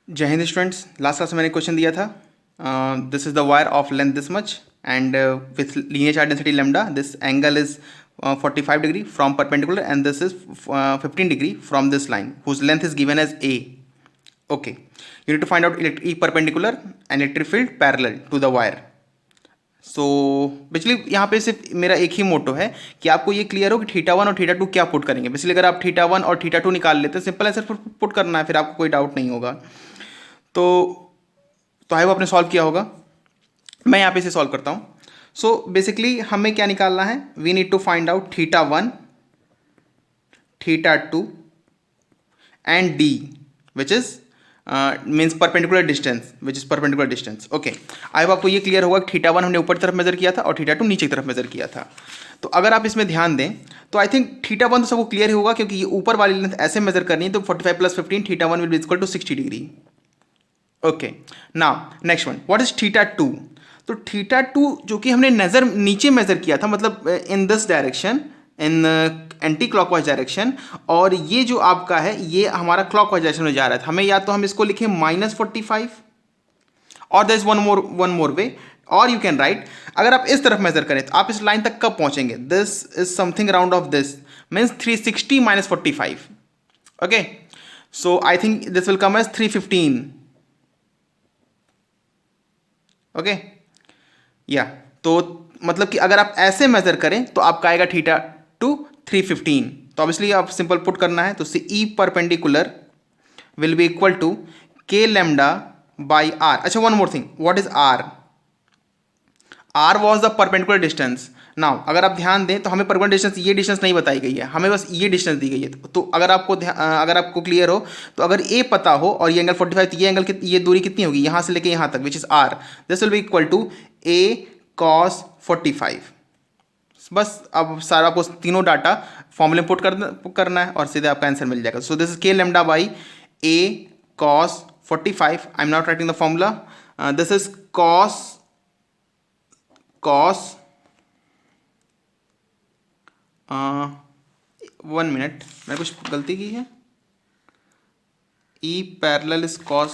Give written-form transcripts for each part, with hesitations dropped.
जय Hind students, last class में मैंने क्वेश्चन दिया था. This is the wire of length this much and with linear charge density lambda. This angle is 45 degree from perpendicular and this is 15 degree from this line whose length is given as A. Okay, you need to find out E perpendicular and electric field parallel to the wire. So basically यहाँ पे सिर्फ मेरा एक ही मोटो है कि आपको ये clear हो कि थीटा वन और थीटा टू क्या पुट करेंगे. बेसिकली अगर आप थीटा वन और थीटा टू निकाल लेते हैं, सिंपल आंसर पुट करना है, फिर आपको कोई डाउट नहीं होगा. तो आई वो आपने सॉल्व किया होगा. मैं यहाँ पे इसे सॉल्व करता हूँ. सो बेसिकली हमें क्या निकालना है, we need to find out theta one, theta two and D which is means perpendicular distance, which is perpendicular distance. Okay, I hope आपको ये क्लियर होगा कि थीटा वन हमने ऊपर की तरफ मेजर किया था और थीटा टू नीचे की तरफ मेजर किया था. तो अगर आप इसमें ध्यान दें तो आई थिंक थीटा वन तो सबको क्लियर ही होगा, क्योंकि ये ऊपर वाली लेंथ ऐसे मेजर करनी है. तो 45 + 15 theta one will be equal to 60 degree. Okay, now next one, what is theta two. तो थीटा टू जो कि हमने नजर नीचे मेजर किया था, मतलब in this direction, in anti clockwise direction, और ये जो आपका है ये हमारा क्लॉकवाइज डायरेक्शन में जा रहा था. हमें या तो हम इसको लिखें -45 और देयर इज वन मोर वे, और यू कैन राइट, अगर आप इस तरफ मेजर करें तो आप इस लाइन तक कब पहुंचेंगे. This is something around of this means 360 - 45. Okay, so I think this will come as 315. Okay, या तो मतलब कि अगर आप ऐसे मेजर करें तो आपका आएगा थीटा टू 315. तो ऑब्वियसली आप सिंपल पुट करना है, तो E perpendicular will be equal to के लेमडा बाई आर. अच्छा, one more thing, what is R. R was the perpendicular distance. Now अगर आप ध्यान दें तो हमें परपेंडिकुलर डिस्टेंस, ये डिस्टेंस नहीं बताई गई है, हमें बस ये डिस्टेंस दी गई है. तो अगर आपको क्लियर हो तो अगर ए पता हो और ये एंगल 45, ये एंगल ये दूरी कितनी होगी यहाँ से लेके यहाँ तक, which is R. This will be equal to A cos 45. बस अब सारा आपको तीनों डाटा फॉर्मूले पुट करना है और सीधे आपका आंसर मिल जाएगा. सो दिस इज के lambda by A cos 45. I am not writing the formula. This is cos 1 minute, मैंने कुछ गलती की है. ई पैरेलल इज कॉस,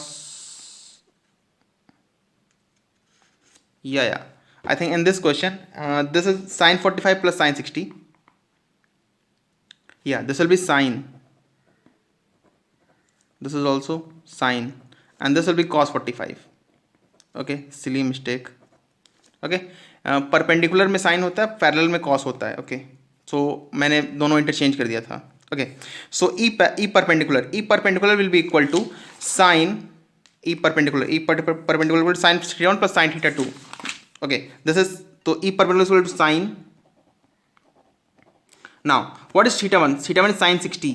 या I think in this question, this is sin 45 plus sin 60. Yeah, this will be sin. This is also sin, and this will be cos 45. Okay, silly mistake. Okay, perpendicular में sin होता है, parallel में cos होता है. Okay, so मैंने दोनों interchange कर दिया था. Okay, so E perpendicular will be equal to sin E perpendicular will sin theta 1 plus sin theta 2. Okay, this is, so E perpendicular is equal to sin. Now what is theta 1? Theta 1 is sin 60,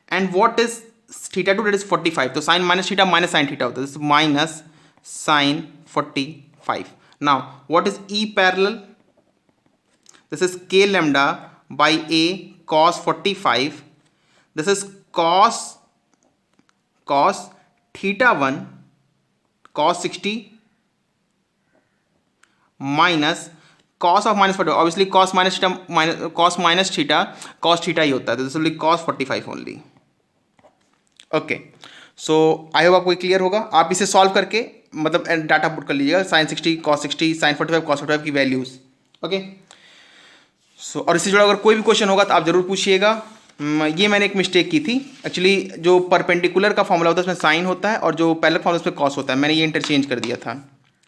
and what is theta 2? That is 45. So sin minus theta minus sin theta होता है. This is minus sin 45. Now what is E parallel? This is k lambda by a cos 45. This is cos theta 1 cos 60 minus cos of minus 45. Obviously cos minus theta cos theta ही होता है, तो this will B cos 45 only. Okay, so I hope आपको clear होगा. आप इसे solve करके मतलब data put कर लीजिएगा, sin 60 cos 60 sin 45 cos 45 की वैल्यूज. ओके, सो और इससे जुड़ा अगर कोई भी क्वेश्चन होगा तो आप जरूर पूछिएगा. ये मैंने एक मिस्टेक की थी एक्चुअली, जो परपेंडिकुलर का फॉर्मूला होता है उसमें साइन होता है और जो पैरेलल फॉर्मूला उसमें कॉस होता है, मैंने ये इंटरचेंज कर दिया था.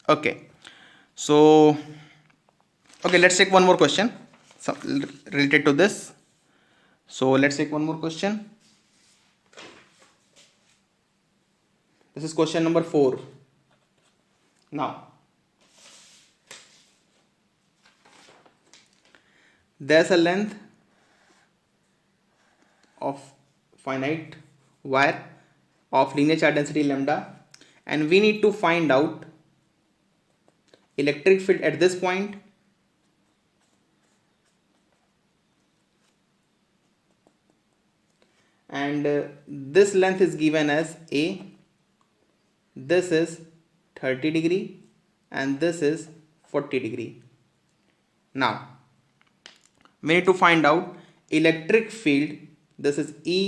Okay, so okay, let's take one more question related to this. So let's take one more question. This is question number 4. Now there's a length of finite wire of linear charge density lambda, and we need to find out electric field at this point, and this length is given as A. This is 30 degree and this is 40 degree. Now we need to find out electric field. This is E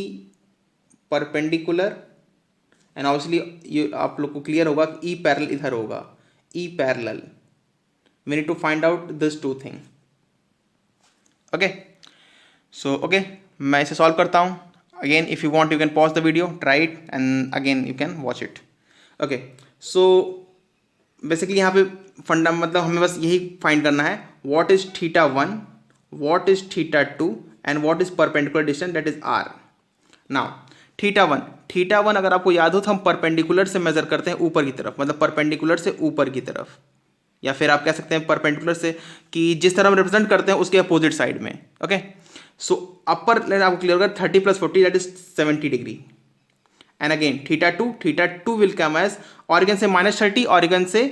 perpendicular and obviously ये आप लोग को clear होगा कि E parallel इधर होगा, E parallel, we need to find out this two thing. Okay, so okay, मैं इसे सॉल्व करता हूँ. Again, if you want, you can pause the video, try it, and again you can watch it. Okay, so basically यहाँ पे फंडा मतलब हमें बस यही फाइंड करना है, what is theta 1, what is theta 2 and what is perpendicular distance, that is r. Now theta one अगर आपको याद हो तो हम परपेंडिकुलर से मेजर करते हैं ऊपर की तरफ, मतलब परपेंडिकुलर से ऊपर की तरफ, या फिर आप कह सकते हैं परपेंडिकुलर से कि जिस तरह हम रिप्रेजेंट करते हैं उसके अपोजिट साइड में. ओके, सो अपर लाइन आपको क्लियर होगा 30 + 40 that is 70 degree. And again theta two will come as origin से -30, ऑरिगन से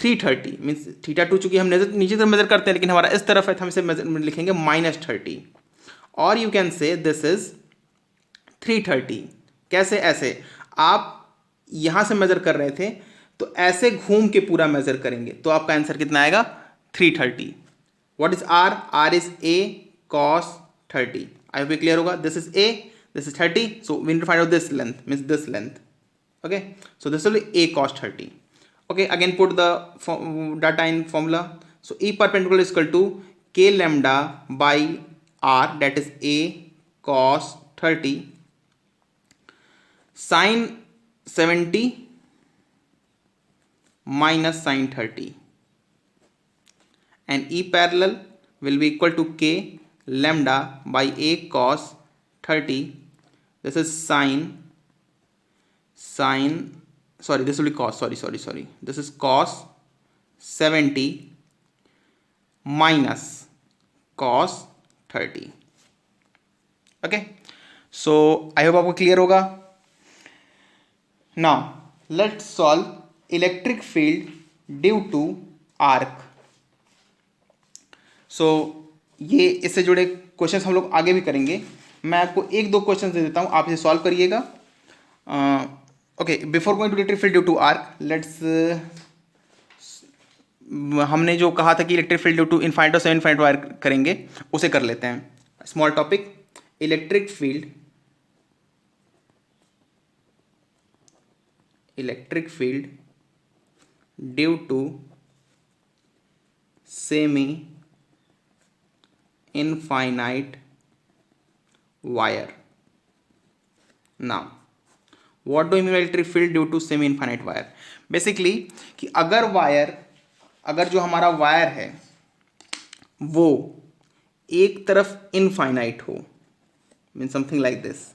330. मीन्स थीटा टू चूंकि हम नीचे तरफ मेजर करते हैं लेकिन हमारा इस तरफ है तो हम इसे लिखेंगे -30. और यू कैन से दिस इज 330. कैसे? ऐसे आप यहां से मेजर कर रहे थे तो ऐसे घूम के पूरा मेजर करेंगे तो आपका आंसर कितना आएगा? 330. What is R? R is a cos 30. I hope clear होगा. This is a, this is 30, so we need to find out this length, means this length. Okay, so this will be a cos 30. Okay, again put the data in formula. So E perpendicular is equal to k lambda by r, that is a cos 30 sin 70 minus sin 30, and E parallel will be equal to k lambda by a cos 30. This is sorry, this will be cos, sorry, this is cos 70 minus cos 30. Okay, so I hope आपको clear होगा. Now let's solve electric field due to arc. So ये इससे जुड़े questions हम लोग आगे भी करेंगे. मैं आपको 1-2 क्वेश्चंस दे देता हूँ, आप इसे सॉल्व करिएगा. Okay, before going to electric field due to arc, let's हमने जो कहा था कि electric field due to infinite और सेमी इनफाइनाइट वायर करेंगे, उसे कर लेते हैं. Small topic, electric field due to semi infinite wire. Now what do you mean by electric field due to semi infinite wire? Basically कि अगर जो हमारा वायर है वो एक तरफ इनफाइनाइट हो, मीन समथिंग लाइक दिस,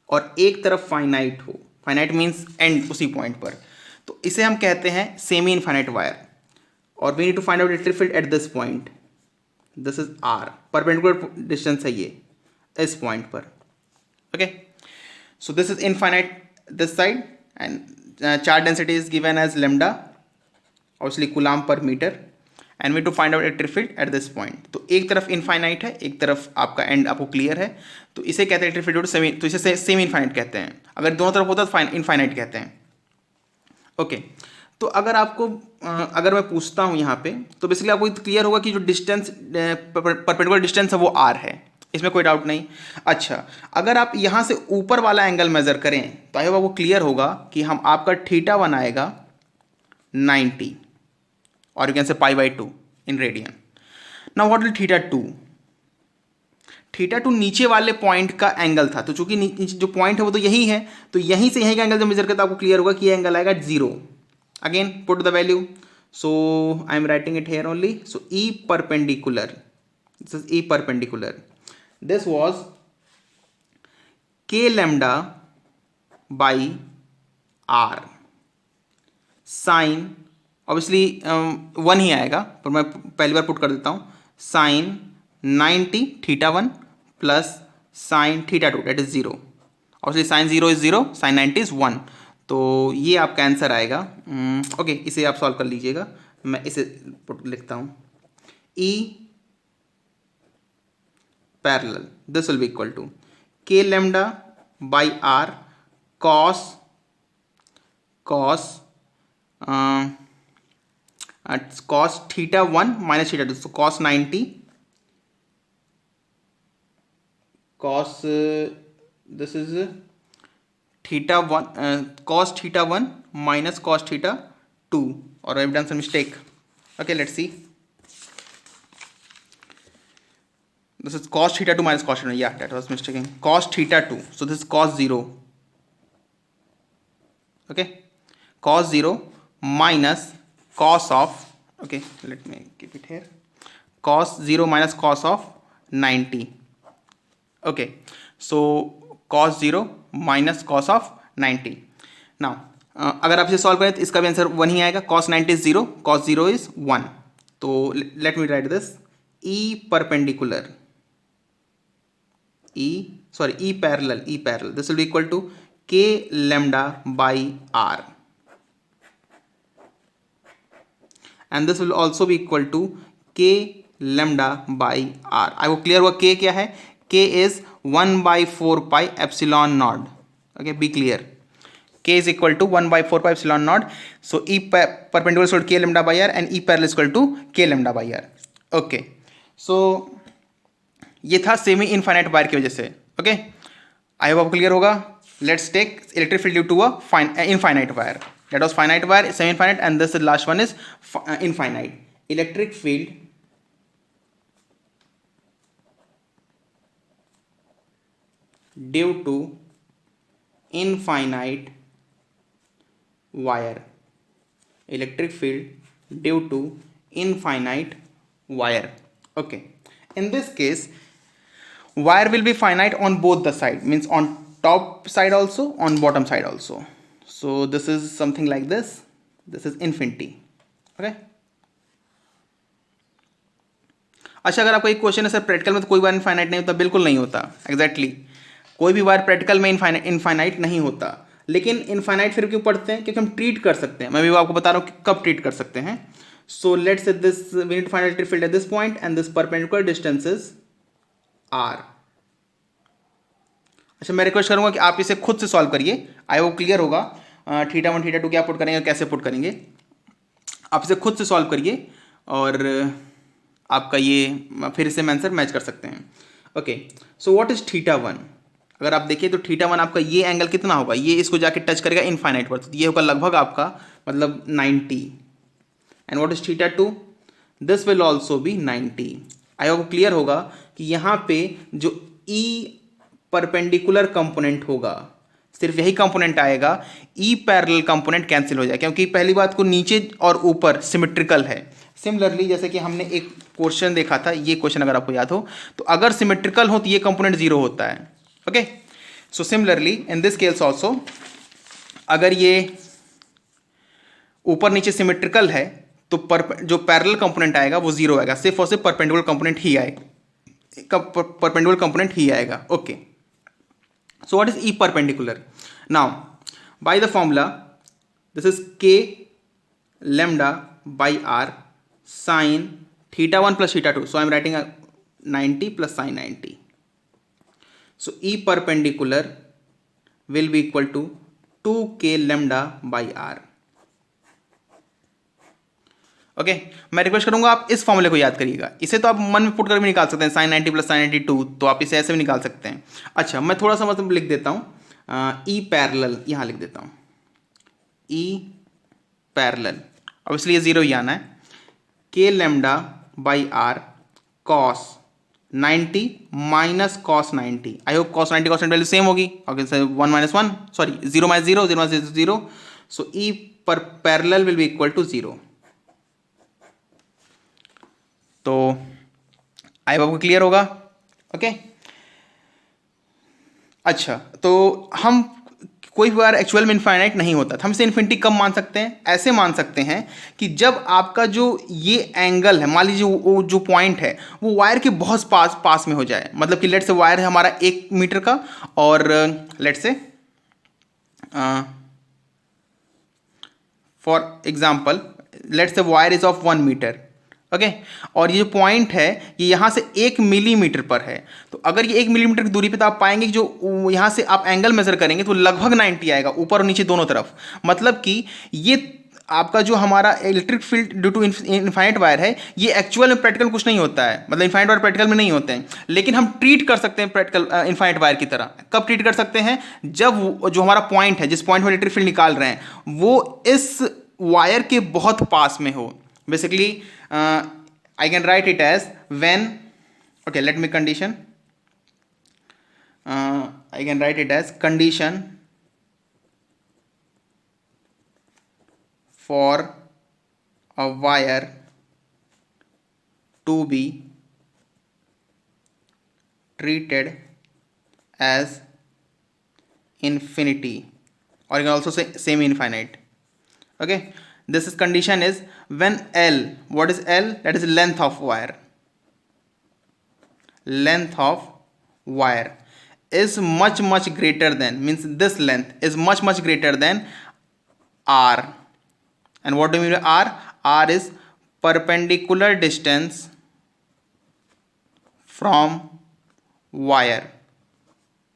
और एक तरफ फाइनाइट हो, फाइनाइट मीन्स एंड उसी पॉइंट पर, तो इसे हम कहते हैं सेमी इनफाइनाइट वायर. और we need to find out electric field at this point. This is R, perpendicular distance है ये इस पॉइंट पर. Okay, so this is infinite this side and charge density is given as lambda, obviously coulomb per metre, and we to find out electric field at this point. तो एक तरफ infinite है, एक तरफ आपका एंड आपको clear है, तो इसे कहते हैं इलेक्ट्रिक फील्ड सेमी, तो इसे सेमी इनफाइनाइट कहते हैं. अगर दोनों तरफ होता है तो इनफाइनाइट कहते हैं. ओके, तो अगर मैं पूछता हूँ यहाँ पे, तो बेसिकली आपको क्लियर होगा कि जो डिस्टेंस परपेंडिकुलर डिस्टेंस है वो आर है, इसमें कोई डाउट नहीं. अच्छा, अगर आप यहाँ से ऊपर वाला एंगल मेजर करें तो आई होप आपको क्लियर होगा कि हम आपका θ1 आएगा 90, और you can say π/2 in radian. Now what will θ2? θ2 नीचे वाले पॉइंट का एंगल था, तो चूंकि नीचे जो पॉइंट है वो तो यही है, तो यहीं से यहीं का एंगल जब मेजर करते आपको क्लियर होगा कि ये एंगल आएगा 0. Again put the value, so I am writing it here only. So E perpendicular, this is E perpendicular, this was k lambda by r sin, obviously 1 ही आएगा पर मैं पहली बार पुट कर देता हूँ, sin 90 θ1 plus sin θ2 that is 0. obviously sin 0 is 0, sin 90 is 1, तो ये आपका आंसर आएगा. ओके, इसे आप सॉल्व कर लीजिएगा, मैं इसे लिखता हूँ. E parallel this will be equal to k lambda by r cos θ1 minus θ2, so cos 90 cos this is theta one cos theta one minus cos theta two, और I have done some mistake. Okay, let's see. This is cos theta 2 minus cos theta. Yeah, that was mistaken. Cos theta 2. So this is cos 0. Okay. Cos 0 minus cos of. Okay, let me keep it here. Cos 0 minus cos of 90. Okay. So cos 0 minus cos of 90. Now, अगर आप इसे solve करें तो इसका भी answer 1 ही आएगा. cos 90 is 0, cos 0 is 1. तो late me right this. E perpendicular, E parallel, this will be equal to K lambda by R, and this will also be equal to K lambda by R. I will clear हुआ K क्या है. K is 1/4 pi epsilon naught. Okay, be clear. K is equal to 1/4 pi epsilon naught. So E perpendicular is equal to K lambda by R and E parallel is equal to K lambda by R. Okay. So ये था semi infinite wire की वजह से. Okay, I hope आपको clear होगा. Let's take electric field due to a infinite wire. That was finite wire, semi infinite, and this last one is infinite. Electric field due to infinite wire. Electric field due to infinite wire. Okay, in this case wire will be finite on both the side, means on top side also, on bottom side also. So this is something like this. This is infinity. Okay. अच्छा, अगर आपको एक question है sir practical में तो कोई wire infinite नहीं होता. बिल्कुल नहीं होता. एग्जैक्टली कोई भी वायर प्रैक्टिकल में इनफाइनाइट नहीं होता. लेकिन इनफाइनाइट फिर क्यों पढ़ते हैं? क्योंकि हम ट्रीट कर सकते हैं. मैं भी आपको बता रहा हूँ कि कब ट्रीट कर सकते हैं. So let's say this we need to find electric field at this point and this perpendicular distances R. अच्छा, मैं रिक्वेस्ट करूंगा कि आप इसे खुद से सॉल्व करिए. आई वो क्लियर होगा. थीटा 1 थीटा 2 क्या पुट करेंगे, कैसे पुट करेंगे, आप इसे खुद से सॉल्व करिए और आपका ये फिर से आंसर मैच कर सकते हैं. Okay, so what is theta 1? अगर आप देखिए तो थीटा 1 आपका ये एंगल कितना होगा, ये इसको जाके टच करेगा इनफाइनाइट पर, तो ये होगा लगभग आपका मतलब 90. And what is theta 2? This will also be 90. I hope clear होगा कि यहाँ पे जो ई परपेंडिकुलर कंपोनेंट होगा सिर्फ यही कंपोनेंट आएगा. ई पैरेलल कंपोनेंट कैंसिल हो जाए, क्योंकि पहली बात को नीचे और ऊपर सिमेट्रिकल है. सिमिलरली जैसे कि हमने एक क्वेश्चन देखा था, ये क्वेश्चन अगर आपको याद हो तो अगर सिमेट्रिकल हो तो ये कंपोनेंट जीरो होता है. Okay, so similarly in this case also अगर ये ऊपर नीचे सिमेट्रिकल है तो जो पैरेलल कंपोनेंट आएगा वो जीरो आएगा. सिर्फ और सिर्फ परपेंडिकुलर कंपोनेंट ही आएगा, परपेंडिकुलर कंपोनेंट ही आएगा. Okay, so what is E perpendicular? Now by the formula this is K lambda by R sin theta 1 plus theta 2. So I am writing a 90 plus sin 90. So E perpendicular will be equal to 2K lambda by R. Okay, मैं request करूंगा आप इस फॉर्मूले को याद करिएगा. इसे तो आप मन में पुट कर भी निकाल सकते हैं, sin 90 प्लस sin 92, तो आप इसे ऐसे भी निकाल सकते हैं. अच्छा, मैं थोड़ा सा मतलब लिख देता हूँ. ई पैरेलल यहाँ लिख देता हूँ. ई पैरेलल ऑब्वियसली ये जीरो ही आना है. K lambda by R cos 90 minus cos 90. I hope cos 90 cos 90 value same होगी. Okay, 1 minus 1 sorry 0 minus 0 0 minus 0. So E पर parallel will be equal to 0. तो आई होप क्लियर होगा. Okay, अच्छा, तो हम कोई बार एक्चुअल में इनफाइनाइट नहीं होता. हम इसे इन्फिनिटी कब मान सकते हैं? ऐसे मान सकते हैं कि जब आपका जो ये एंगल है, मान लीजिए वो जो पॉइंट है वो वायर के बहुत पास में हो जाए. मतलब कि लेट से वायर है हमारा 1 मीटर का और let say for example let say wire is of 1 metre. Okay, और ये जो पॉइंट है ये यहाँ से 1 मिलीमीटर पर है. तो अगर ये 1 मिलीमीटर की दूरी पे तो आप पाएंगे कि जो यहाँ से आप एंगल मेजर करेंगे तो लगभग 90 आएगा ऊपर और नीचे दोनों तरफ. मतलब कि ये आपका जो हमारा electric field due to infinite wire है, ये एक्चुअल में प्रैक्टिकल कुछ नहीं होता है, मतलब इनफाइनाइट वायर प्रैक्टिकल में नहीं होते हैं, लेकिन हम ट्रीट कर सकते हैं प्रैक्टिकल इनफाइनाइट वायर की तरह। कब ट्रीट कर सकते हैं? जब जो हमारा पॉइंट है, जिस पॉइंट में इलेक्ट्रिक फील्ड निकाल रहे हैं, वो इस वायर के बहुत पास में हो। Basically I can write it as when, okay let me condition, I can write it as condition for a wire to be treated as infinity, or you can also say semi-infinite. Okay, this is condition is when L, what is L? That is length of wire. Length of wire is much greater than, means this length is much greater than R. And what do you mean by R? R is perpendicular distance from wire.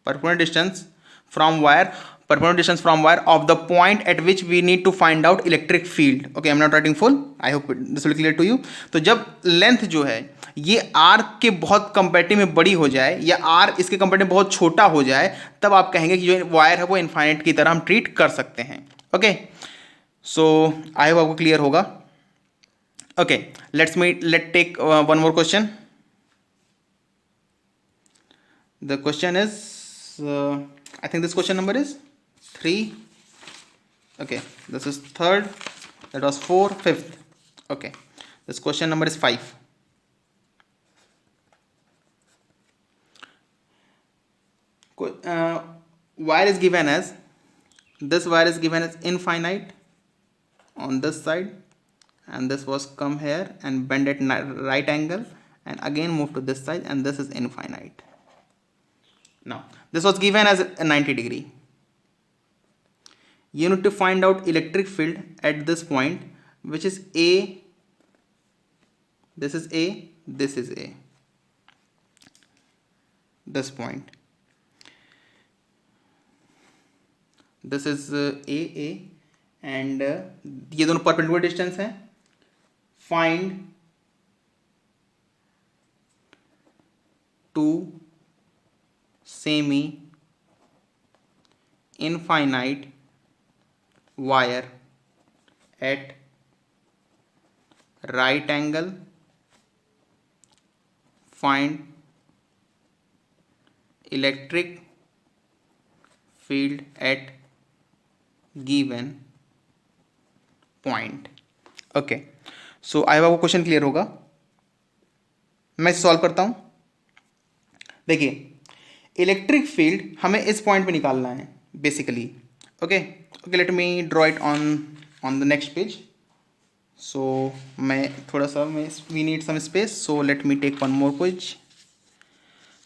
Perpendicular distance from wire. Perpendicular distance from wire of the point at which we need to find out electric field. Okay, I'm not writing full. I hope this will clear to you. तो जब length जो है ये R के बहुत comparative में बड़ी हो जाए, या R इसके कंपेरेटिव में बहुत छोटा हो जाए, तब आप कहेंगे कि जो वायर है वो इनफाइनाइट की तरह हम ट्रीट कर सकते हैं। ओके, सो आई होप आपको क्लियर होगा। Okay, let take one more question. The question is, I think this question number is 3. Okay, this is 3rd, that was 4, 5th. Okay, this question number is 5. Wire is given as, this wire is given as infinite on this side, and this was come here and bend at right angle and again move to this side, and this is infinite. Now this was given as a 90 degree. You need to find out electric field at this point, which is A. This is A, this is A, this point, this is A, and ये दोनों perpendicular distance है। Find to semi infinite wire at right angle, find electric field at given point. Okay, so I hope आपको question clear होगा। मैं इसे solve करता हूं। देखिए, इलेक्ट्रिक फील्ड हमें इस पॉइंट पे निकालना है basically. Okay, let me draw it on the next page. So मैं थोड़ा सा we need some space, so let me take one more page.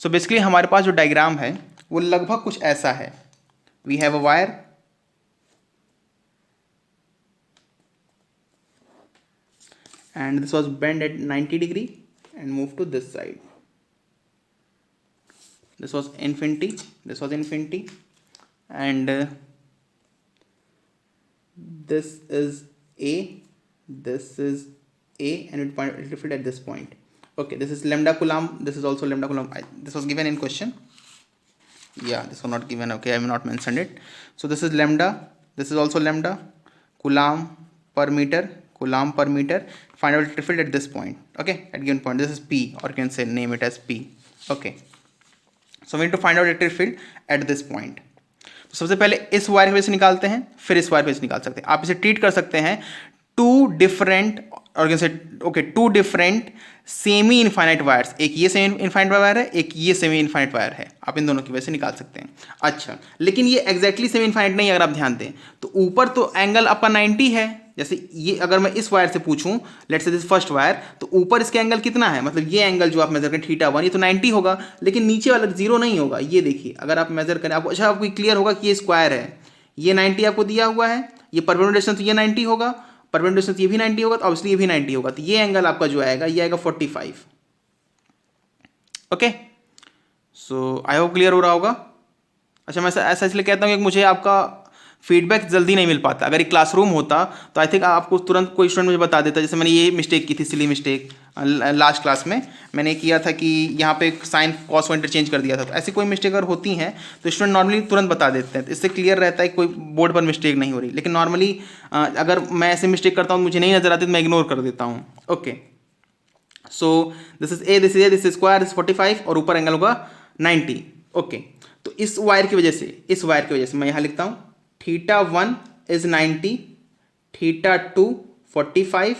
So basically हमारे पास जो डायग्राम है वो लगभग कुछ ऐसा है। We have a wire, and this was bent at 90 degree and moved to this side. This was infinity, and this is A, and it find electric field at this point. Okay, this is lambda coulomb, this is also lambda coulomb. This was given in question. Yeah, this was not given. Okay, I have not mentioned it. So this is lambda, this is also lambda, coulomb per meter. Find out electric field at this point. Okay, at given point. This is P, or you can say name it as P. Okay, so we need to find out electric field at this point. तो सबसे पहले इस wire की वजह से निकालते हैं, फिर इस वायर की वजह से निकाल सकते हैं। आप इसे ट्रीट कर सकते हैं two different semi infinite wires. एक ये सेमी इनफाइनाइट वायर है, एक ये सेमी इनफाइनाइट वायर है। आप इन दोनों की वजह से निकाल सकते हैं। अच्छा, लेकिन ये एग्जैक्टली सेमी इनफाइनाइट नहीं। अगर आप ध्यान दें तो ऊपर तो एंगल आपका 90 है। जैसे ये अगर मैं इस वायर से पूछूं, let's say this first wire, तो ऊपर इसके एंगल कितना है, मतलब ये एंगल जो आप मेजर करें θ1, ये तो 90 होगा, लेकिन नीचे वाला 0 नहीं होगा। ये देखिए, अगर आप मेजर करें, आपको अच्छा आपको क्लियर होगा कि ये स्क्वायर है, ये 90 आपको दिया हुआ है, ये परपेंडिकुलर डिस्टेंस ये 90 होगा, परपेंडिकुलर डिस्टेंस ये भी 90 होगा, तो ऑब्वियसली ये भी 90 होगा। तो ये एंगल आपका जो आएगा, ये आएगा 45। Okay, so I hope clear हो रहा होगा। अच्छा, मैं ऐसा इसलिए कहता हूँ कि मुझे आपका फीडबैक जल्दी नहीं मिल पाता। अगर ये क्लासरूम होता तो आई थिंक आपको तुरंत कोई स्टूडेंट मुझे बता देता। जैसे मैंने ये मिस्टेक की थी, सिली मिस्टेक लास्ट क्लास में मैंने किया था कि यहाँ पे साइन कॉस को इंटरचेंज कर दिया था। तो ऐसी कोई मिस्टेक अगर होती हैं तो स्टूडेंट नॉर्मली तुरंत बता देते हैं, तो इससे क्लियर रहता है कि कोई बोर्ड पर मिस्टेक नहीं हो रही। लेकिन नॉर्मली अगर मैं ऐसे मिस्टेक करता हूँ मुझे नहीं नजर आती तो मैं इग्नोर कर देता हूँ। Okay, so this is a, this is a, this is square, this 45 और ऊपर एंगल होगा 90। ओके, तो इस वायर की वजह से मैं यहाँ लिखता हूँ θ1 इज 90, θ2 45।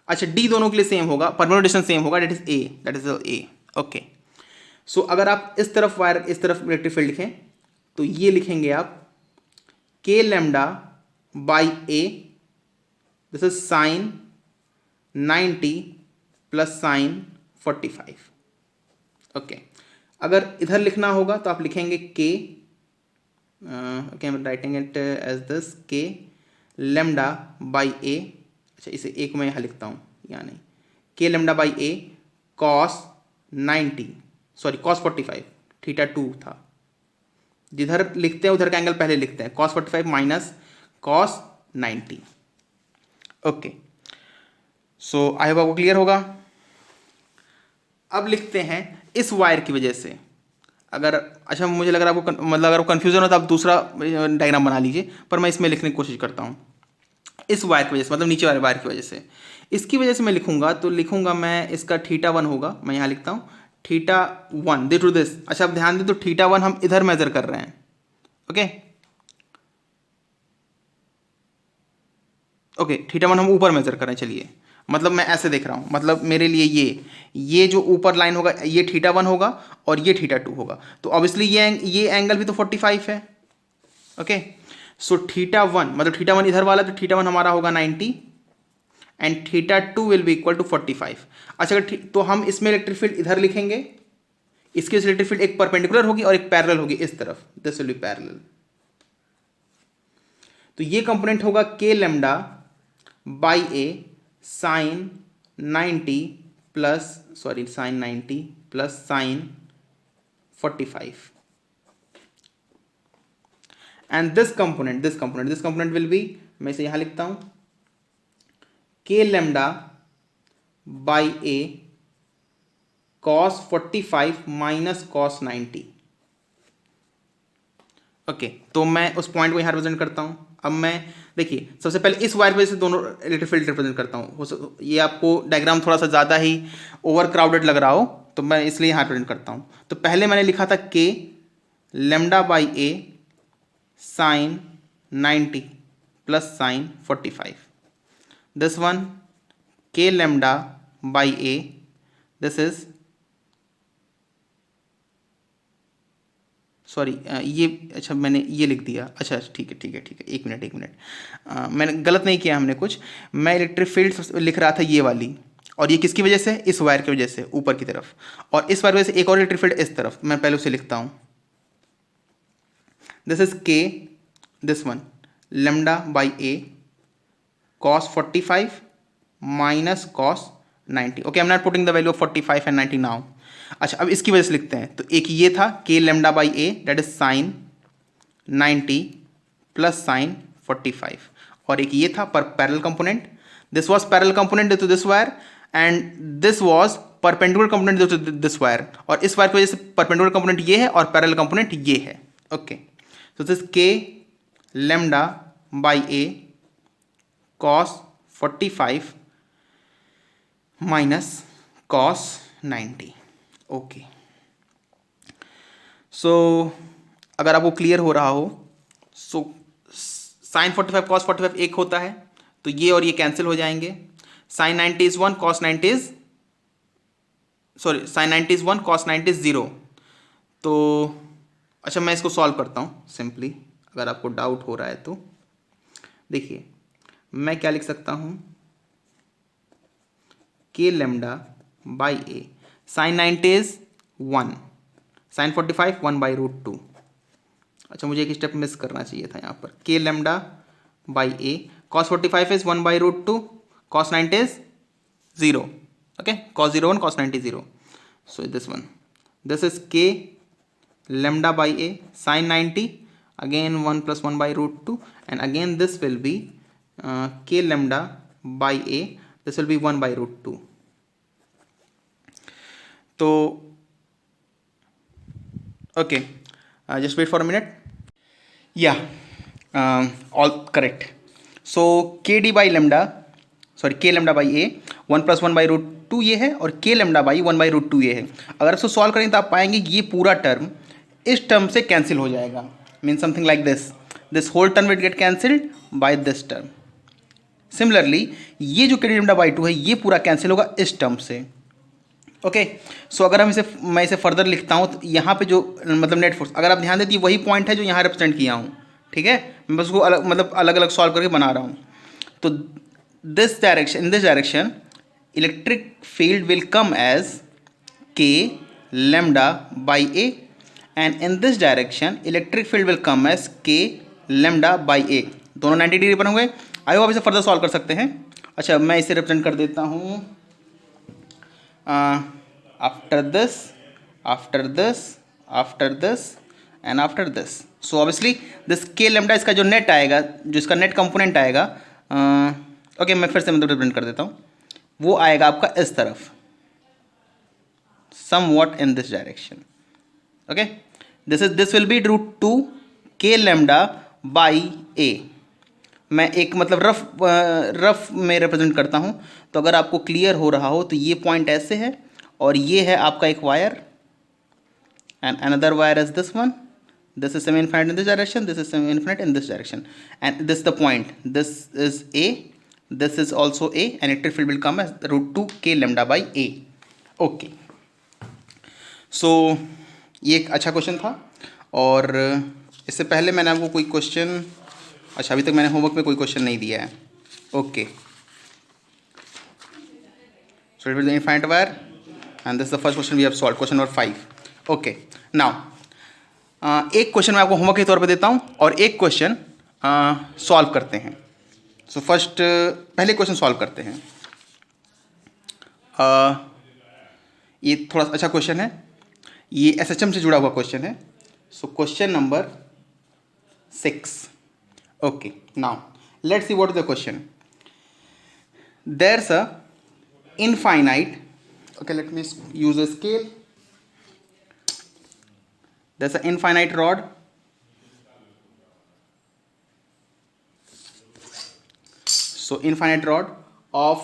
अच्छा, डी दोनों के लिए सेम होगा, परपेंडिकुलर डिस्टेंस सेम होगा, that is a. Okay, so अगर आप इस तरफ वायर, इस तरफ इलेक्ट्रिक फील्ड लिखें तो ये लिखेंगे आप k lambda by A, this is sine 90 plus sine 45। Okay, अगर इधर लिखना होगा तो आप लिखेंगे k, okay, I am writing it as this k lambda by A. अच्छा, इसे एक मैं यहाँ लिखता हूँ, यहाँ नहीं, k lambda by A cos 90, sorry cos 45, θ2 था, जिधर लिखते हैं उधर का एंगल पहले लिखते हैं, cos 45 minus cos 90। Okay, so I hope आपको क्लियर होगा। अब लिखते हैं इस वायर की वजह से अगर, अच्छा मुझे लग रहा है आपको मतलब अगर कन्फ्यूजन हो तो आप दूसरा डायग्राम बना लीजिए, पर मैं इसमें लिखने की कोशिश करता हूँ। इस वायर की वजह से, मतलब नीचे वाले वायर की वजह से, इसकी वजह से मैं लिखूंगा तो लिखूंगा मैं इसका θ1 होगा, मैं यहाँ लिखता हूँ θ1 दे टू दिस। अच्छा, आप ध्यान दें तो θ1 हम इधर मेजर कर रहे हैं। ओके ओके, θ1 हम ऊपर मेजर कर रहे हैं। चलिए, मतलब मैं ऐसे देख रहा हूँ, मतलब मेरे लिए ये जो ऊपर लाइन होगा ये θ1 होगा और ये θ2 होगा, तो ऑब्वियसली ये एंगल भी तो 45 है। ओके, सो θ1 मतलब θ1 इधर वाला, तो θ1 हमारा होगा 90 and θ2 will be equal to 45। अच्छा, तो हम इसमें इलेक्ट्रिक फील्ड इधर लिखेंगे, इसके इलेक्ट्रिक फील्ड एक परपेंडिकुलर होगी और एक पैरेलल होगी इस तरफ, दिस विल बी पैरेलल। तो ये कंपोनेंट होगा k lambda by a sine 90 plus, sorry sine 90 plus sine 45, and this component will be, मैं इसे यहां लिखता हूं k lambda by A cos 45 minus cos 90। Okay, तो मैं उस पॉइंट को यहां रिप्रेजेंट करता हूं। अब मैं देखिए, सबसे पहले इस वायर की वजह से दोनों इलेक्ट्रिक फील्ड रिप्रेजेंट करता हूँ। ये आपको डायग्राम थोड़ा सा ज़्यादा ही ओवर क्राउडेड लग रहा हो तो मैं इसलिए यहाँ रिप्रेजेंट करता हूँ। तो पहले मैंने लिखा था k lambda by a sine 90 plus sine 45, this one k lambda by A, this is, sorry ये, अच्छा मैंने ये लिख दिया। अच्छा ठीक है, एक मिनट, मैंने गलत नहीं किया हमने कुछ, मैं इलेक्ट्रिक फील्ड लिख रहा था ये वाली, और ये किसकी वजह से, इस वायर की वजह से ऊपर की तरफ, और इस वायर की वजह से एक और इलेक्ट्रिक फील्ड इस तरफ, मैं पहले उसे लिखता हूँ, this is k, this one lambda by A cos 45 minus cos 90। Okay, I am not putting the value of 45 and 90 now. अच्छा, अब इसकी वजह से लिखते हैं, तो एक ये था k lambda by a that is sine 90 plus sine 45, और एक ये था पर parallel component, this was parallel component due to this wire and this was perpendicular component due to this wire, और इस वायर की वजह से परपेंडिकुलर कंपोनेंट ये है और पैरेलल कंपोनेंट ये है। ओके, तो this k lambda by A cos 45 minus cos 90। Okay, so अगर आपको क्लियर हो रहा हो, सो साइन 45 कॉस 45 एक होता है, तो ये और ये कैंसिल हो जाएंगे, sine 90 is 1 cos 90 is, sorry sine 90 is 1 cos 90 is 0। तो अच्छा, मैं इसको सॉल्व करता हूँ सिंपली, अगर आपको डाउट हो रहा है तो देखिए, मैं क्या लिख सकता हूँ, k lambda by a sine 90 is 1, sine 45 1 by root 2। अच्छा, मुझे एक स्टेप मिस करना चाहिए था यहाँ पर, k lambda by A cos 45 is 1 by root 2, cos 90 is 0। Okay, cos 0 1 cos 90 0, so this one, this is k lambda by a sine 90, again 1 plus 1 by root 2, and again this will be k lambda by a, this will be 1 by root 2. So okay, just wait for a minute. Yeah, all correct. So kd by lambda, sorry k lambda by a 1 plus 1 by root 2 ये है, और k lambda by 1 by root 2 ये है. अगर इसको solve करेंगे तो आप पाएंगे कि ये पूरा टर्म इस टर्म से कैंसिल हो जाएगा. Mean something like this whole term will get cancelled by this term. Similarly ये जो k लैम्डा बाई 2 है ये पूरा कैंसिल होगा इस टर्म से. ओके, सो अगर मैं इसे फर्दर लिखता हूँ तो यहाँ पे जो मतलब नेट फोर्स, अगर आप ध्यान देते वही पॉइंट है जो यहाँ रिप्रेजेंट किया हूँ. ठीक है, मैं उसको अलग अलग सॉल्व करके बना रहा हूँ. तो in this direction electric field will come as k lambda by a, and in this direction electric field will come as k lambda by a. दोनों 90 डिग्री पर होंगे. आई होप आप इसे फर्दर सॉल्व कर सकते हैं. अच्छा, मैं इसे रिप्रेजेंट कर देता हूँ after this, after this, after this and after this. So obviously this के लेमडा, इसका जो नेट आएगा, जो इसका नेट कंपोनेंट आएगा, ओके मैं फिर से मतलब रिप्रेजेंट कर देता हूँ, वो आएगा आपका इस तरफ, somewhat in this direction. Okay, this will be root 2 K lambda by ए. मैं एक मतलब रफ में रिप्रेजेंट करता हूँ. तो अगर आपको क्लियर हो रहा हो तो ये पॉइंट ऐसे है, और ये है आपका एक wire, and another wire is this one. This is semi infinite in this direction, this is semi infinite in this direction, and this is the point. This is A, this is also A, and electric field will come as root 2 k lambda by A. Okay, so ये एक अच्छा question था. और इससे पहले मैंने आपको कोई क्वेश्चन, अच्छा अभी तक मैंने होमवर्क में कोई क्वेश्चन नहीं दिया है. Okay, so it will be the infinite wire, and this is the first question we have solved, question number 5. Okay, now एक क्वेश्चन मैं आपको होमवर्क के तौर पे देता हूँ और एक क्वेश्चन सॉल्व करते हैं. सो फर्स्ट पहले क्वेश्चन सॉल्व करते हैं. ये थोड़ा अच्छा क्वेश्चन है, ये एसएचएम से जुड़ा हुआ क्वेश्चन है. So question number 6. Okay, now let's see what is the question. There's a infinite, okay let me use a scale. There's an infinite rod. So infinite rod of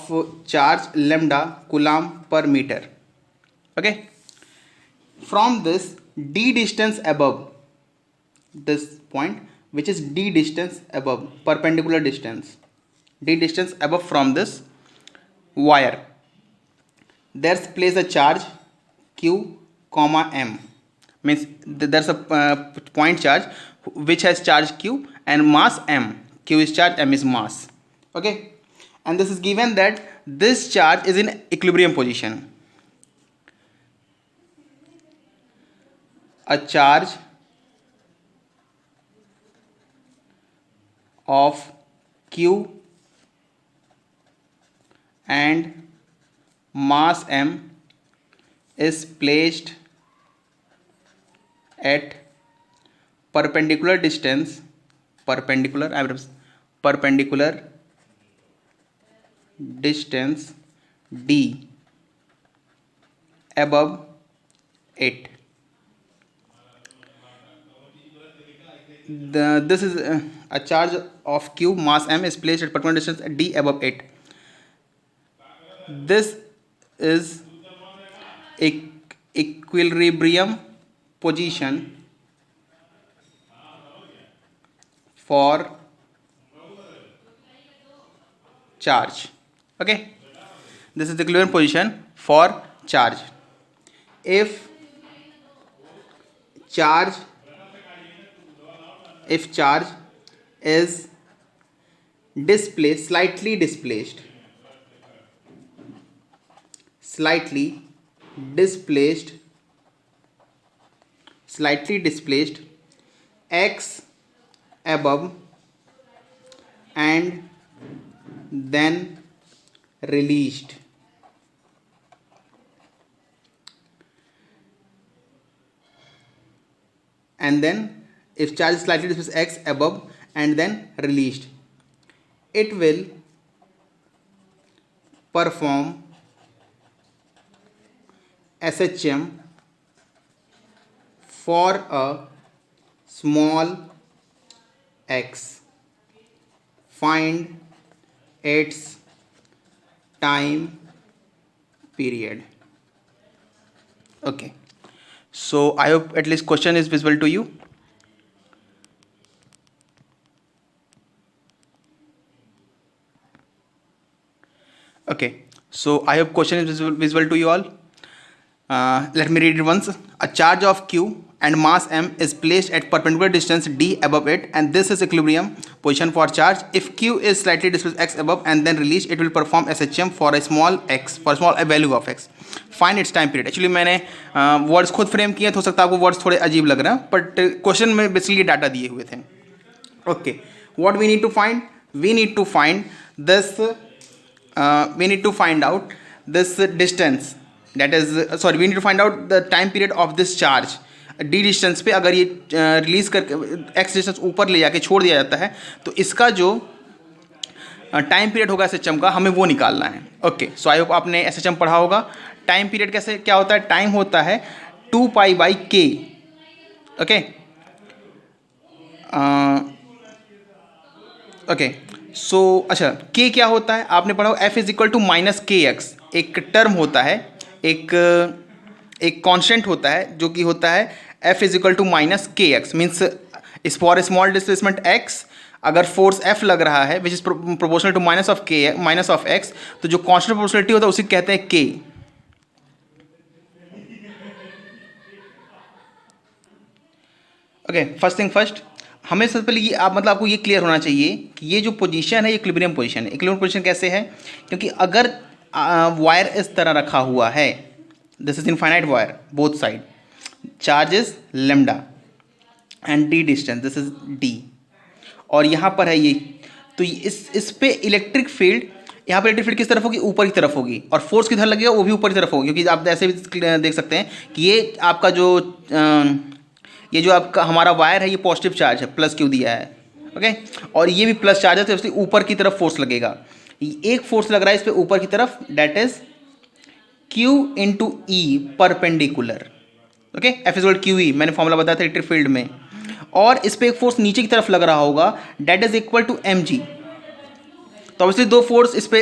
charge lambda coulomb per meter. Okay. From this d distance above this point, which is d distance above, perpendicular distance, d distance above from this wire, there's placed a charge q comma m. Means there's a point charge which has charge q and mass m. Q is charge, m is mass. Okay, and this is given that this charge is in equilibrium position. A charge of q and mass m is placed at perpendicular distance, perpendicular distance d above it. This is a charge of q, mass m is placed at perpendicular distance d above it. This is equilibrium position for charge. Okay, this is the equilibrium position for charge. If charge is displaced, slightly displaced x above and then released. And then if charge is slightly displaced x above and then released, it will perform SHM for a small x. Find its time period. Okay, so I hope at least question is visible to you. Okay, so I hope question is visible to you all. Let me read it once. A charge of q and mass m is placed at perpendicular distance d above it, and this is equilibrium position for charge. If q is slightly displaced x above and then released, it will perform SHM for a small x, for a small value of x. Find its time period. Actually मैंने words खुद frame किए, तो हो सकता है आपको words थोड़े अजीब लग रहे हैं, बट क्वेश्चन में बेसिकली डाटा दिए हुए थे. Okay, what we need to find? We need to find this, we need to find out this distance, that is sorry, we need to find out the time period of this charge d distance पे. अगर ये release करके x distance ऊपर ले जाके छोड़ दिया जाता है, तो इसका जो टाइम पीरियड होगा SHM का, हमें वो निकालना है. ओके, सो आई होप आपने SHM पढ़ा होगा. टाइम पीरियड कैसे क्या होता है? टाइम होता है 2 pi by k. Okay okay, so अच्छा, k क्या होता है आपने पढ़ा हो? f is equal to minus के एक्स. एक टर्म होता है, एक कांस्टेंट होता है जो कि होता है f is equal to minus के x. Means for small displacement x, अगर फोर्स f लग रहा है which is proportional to minus of x, तो जो कांस्टेंट प्रोपोर्शनलिटी होता है उसे कहते हैं k. Okay, first thing first, हमें सबसे पहले ये आप मतलब आपको ये क्लियर होना चाहिए कि ये जो पोजीशन है ये इक्विलिब्रियम पोजीशन है. इक्विलिब्रियम पोजीशन कैसे है? क्योंकि अगर वायर इस तरह रखा हुआ है, this is infinite wire, both side, charge is lambda and D distance, this is D, और यहाँ पर है ये, तो इस पे इलेक्ट्रिक फील्ड, यहाँ पर इलेक्ट्रिक फील्ड किस तरफ होगी? ऊपर की तरफ होगी, और फोर्स किधर लगेगा? वो भी ऊपर की तरफ होगी. क्योंकि आप ऐसे भी देख सकते हैं कि ये आपका जो आपका हमारा वायर है, ये पॉजिटिव चार्ज है, प्लस क्यू दिया है. ओके, और ये भी प्लस चार्ज है, तो इसलिए ऊपर की तरफ फोर्स लगेगा. एक फोर्स लग रहा है इस पे ऊपर की तरफ, that is Q into E perpendicular. Okay, F is Q E, मैंने फॉर्मूला बताया था इलेक्ट्रिक फील्ड में. और इस पे एक फोर्स नीचे की तरफ लग रहा होगा, that is equal to M G. तो ऑब्वियसली दो फोर्स इस पे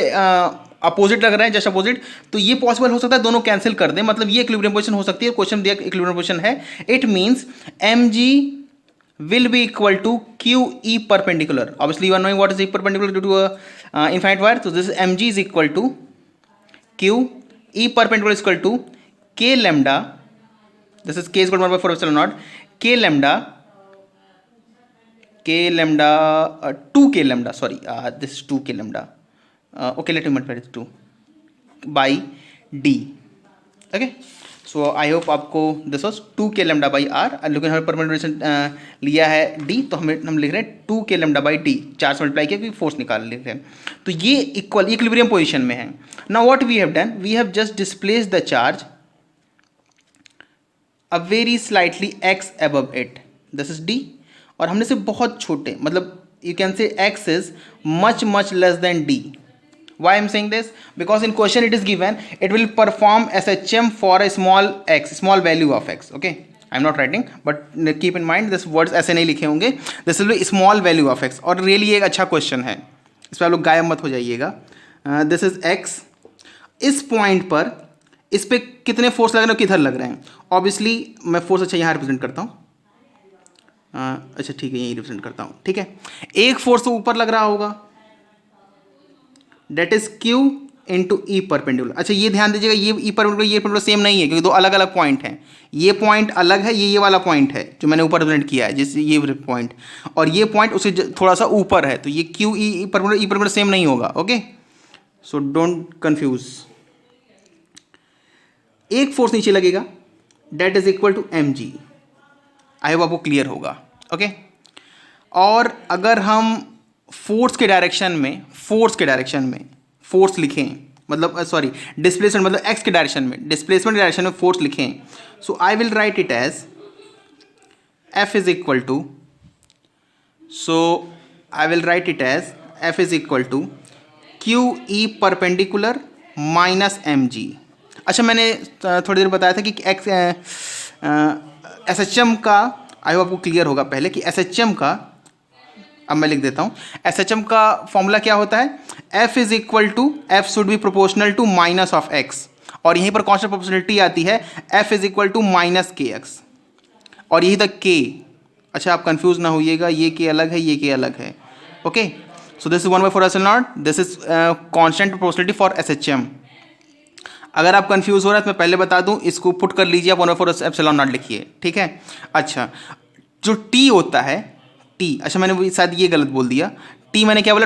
अपोजिट लग रहे हैं, जस्ट अपोजिट, तो ये पॉसिबल हो सकता है दोनों कैंसिल कर दें, मतलब ये इक्विलिब्रियम पोजीशन हो सकती है. क्वेश्चन दिया इक्विलिब्रियम पोजीशन है, it means M G will be equal to QE perpendicular. Obviously you are knowing what is E perpendicular due to a infinite wire. So this is mg is equal to QE perpendicular is equal to K lambda. This is K is equal to 1 by 4 epsilon naught. K lambda 2K lambda, sorry, this is 2K lambda. Okay, let me multiply it 2 by D. Okay, so I hope आपको this was 2K lambda by R. लेकिन हमें perpendicular लिया है D, तो हम लिख रहे हैं 2K lambda by D. Charge से मल्टीप्लाई किया क्योंकि फोर्स निकाल लेते हैं, तो ये इक्विलिब्रियम पोजीशन में है. Now what we have done, we have just displace the charge a very slightly x above it, this is D, और हमने से बहुत छोटे, मतलब you can say x is much less than D. Why I'm saying this? Because in question it is given, it will perform SHM for a small x, small value of x. Okay, I'm not writing, but keep in mind this words ऐसे नहीं लिखे होंगे. This will be small value of x, और really ये एक अच्छा question है, इस पर आप लोग गायब मत हो जाइएगा. This is x. इस पॉइंट पर इस पे कितने फोर्स लग रहे हैं, किधर लग रहे हैं? ऑब्वियसली मैं फोर्स अच्छा यहाँ रिप्रेजेंट करता हूँ. अच्छा ठीक है, यही रिप्रेजेंट करता हूँ. ठीक है, एक फोर्स तो ऊपर लग रहा होगा, that is Q into E perpendicular. अच्छा ये ध्यान दीजिएगा, ये ई परपेंडिकुलर ये परपेंडिकुलर सेम नहीं है, क्योंकि दो अलग अलग पॉइंट हैं. ये पॉइंट अलग है, ये वाला पॉइंट है जो मैंने ऊपर रिप्रेजेंट किया है, जैसे ये पॉइंट, और ये पॉइंट उससे थोड़ा सा ऊपर है, तो ये Q ई परपेंडिकुलर सेम नहीं होगा. Okay, so don't confuse. एक फोर्स नीचे लगेगा, that is equal to M G. I hope आपको क्लियर होगा. ओके, और अगर हम फोर्स के डायरेक्शन में फोर्स लिखें, मतलब सॉरी डिस्प्लेसमेंट, मतलब एक्स के डायरेक्शन में, डिस्प्लेसमेंट डायरेक्शन में फोर्स लिखें, so I will write it as F is equal to So I will write it as f is equal to Q E perpendicular minus M G. अच्छा, मैंने थोड़ी देर बताया था कि एक्स एस एच एम का, आई hope आपको clear होगा पहले कि एस एच एम का, अब मैं लिख देता हूँ, एस एच एम का फॉर्मूला क्या होता है, F is equal to, F should be proportional to minus of X, और यहीं पर कॉन्स्टेंट प्रोपोर्शनलिटी आती है, F is equal to minus के एक्स, और यही तक के। अच्छा, आप कंफ्यूज ना होइएगा, ये के अलग है, ये के अलग है। Okay, so this is 1/4 epsilon not, this is constant proportionality for SHM. अगर आप कंफ्यूज हो रहा है तो मैं पहले बता दूं, इसको पुट कर लीजिए, आप 1/4 एप्सिलॉन नॉट लिखिए, ठीक है। अच्छा, जो टी होता है, टी, अच्छा मैंने शायद ये गलत बोल दिया, टी मैंने क्या बोला,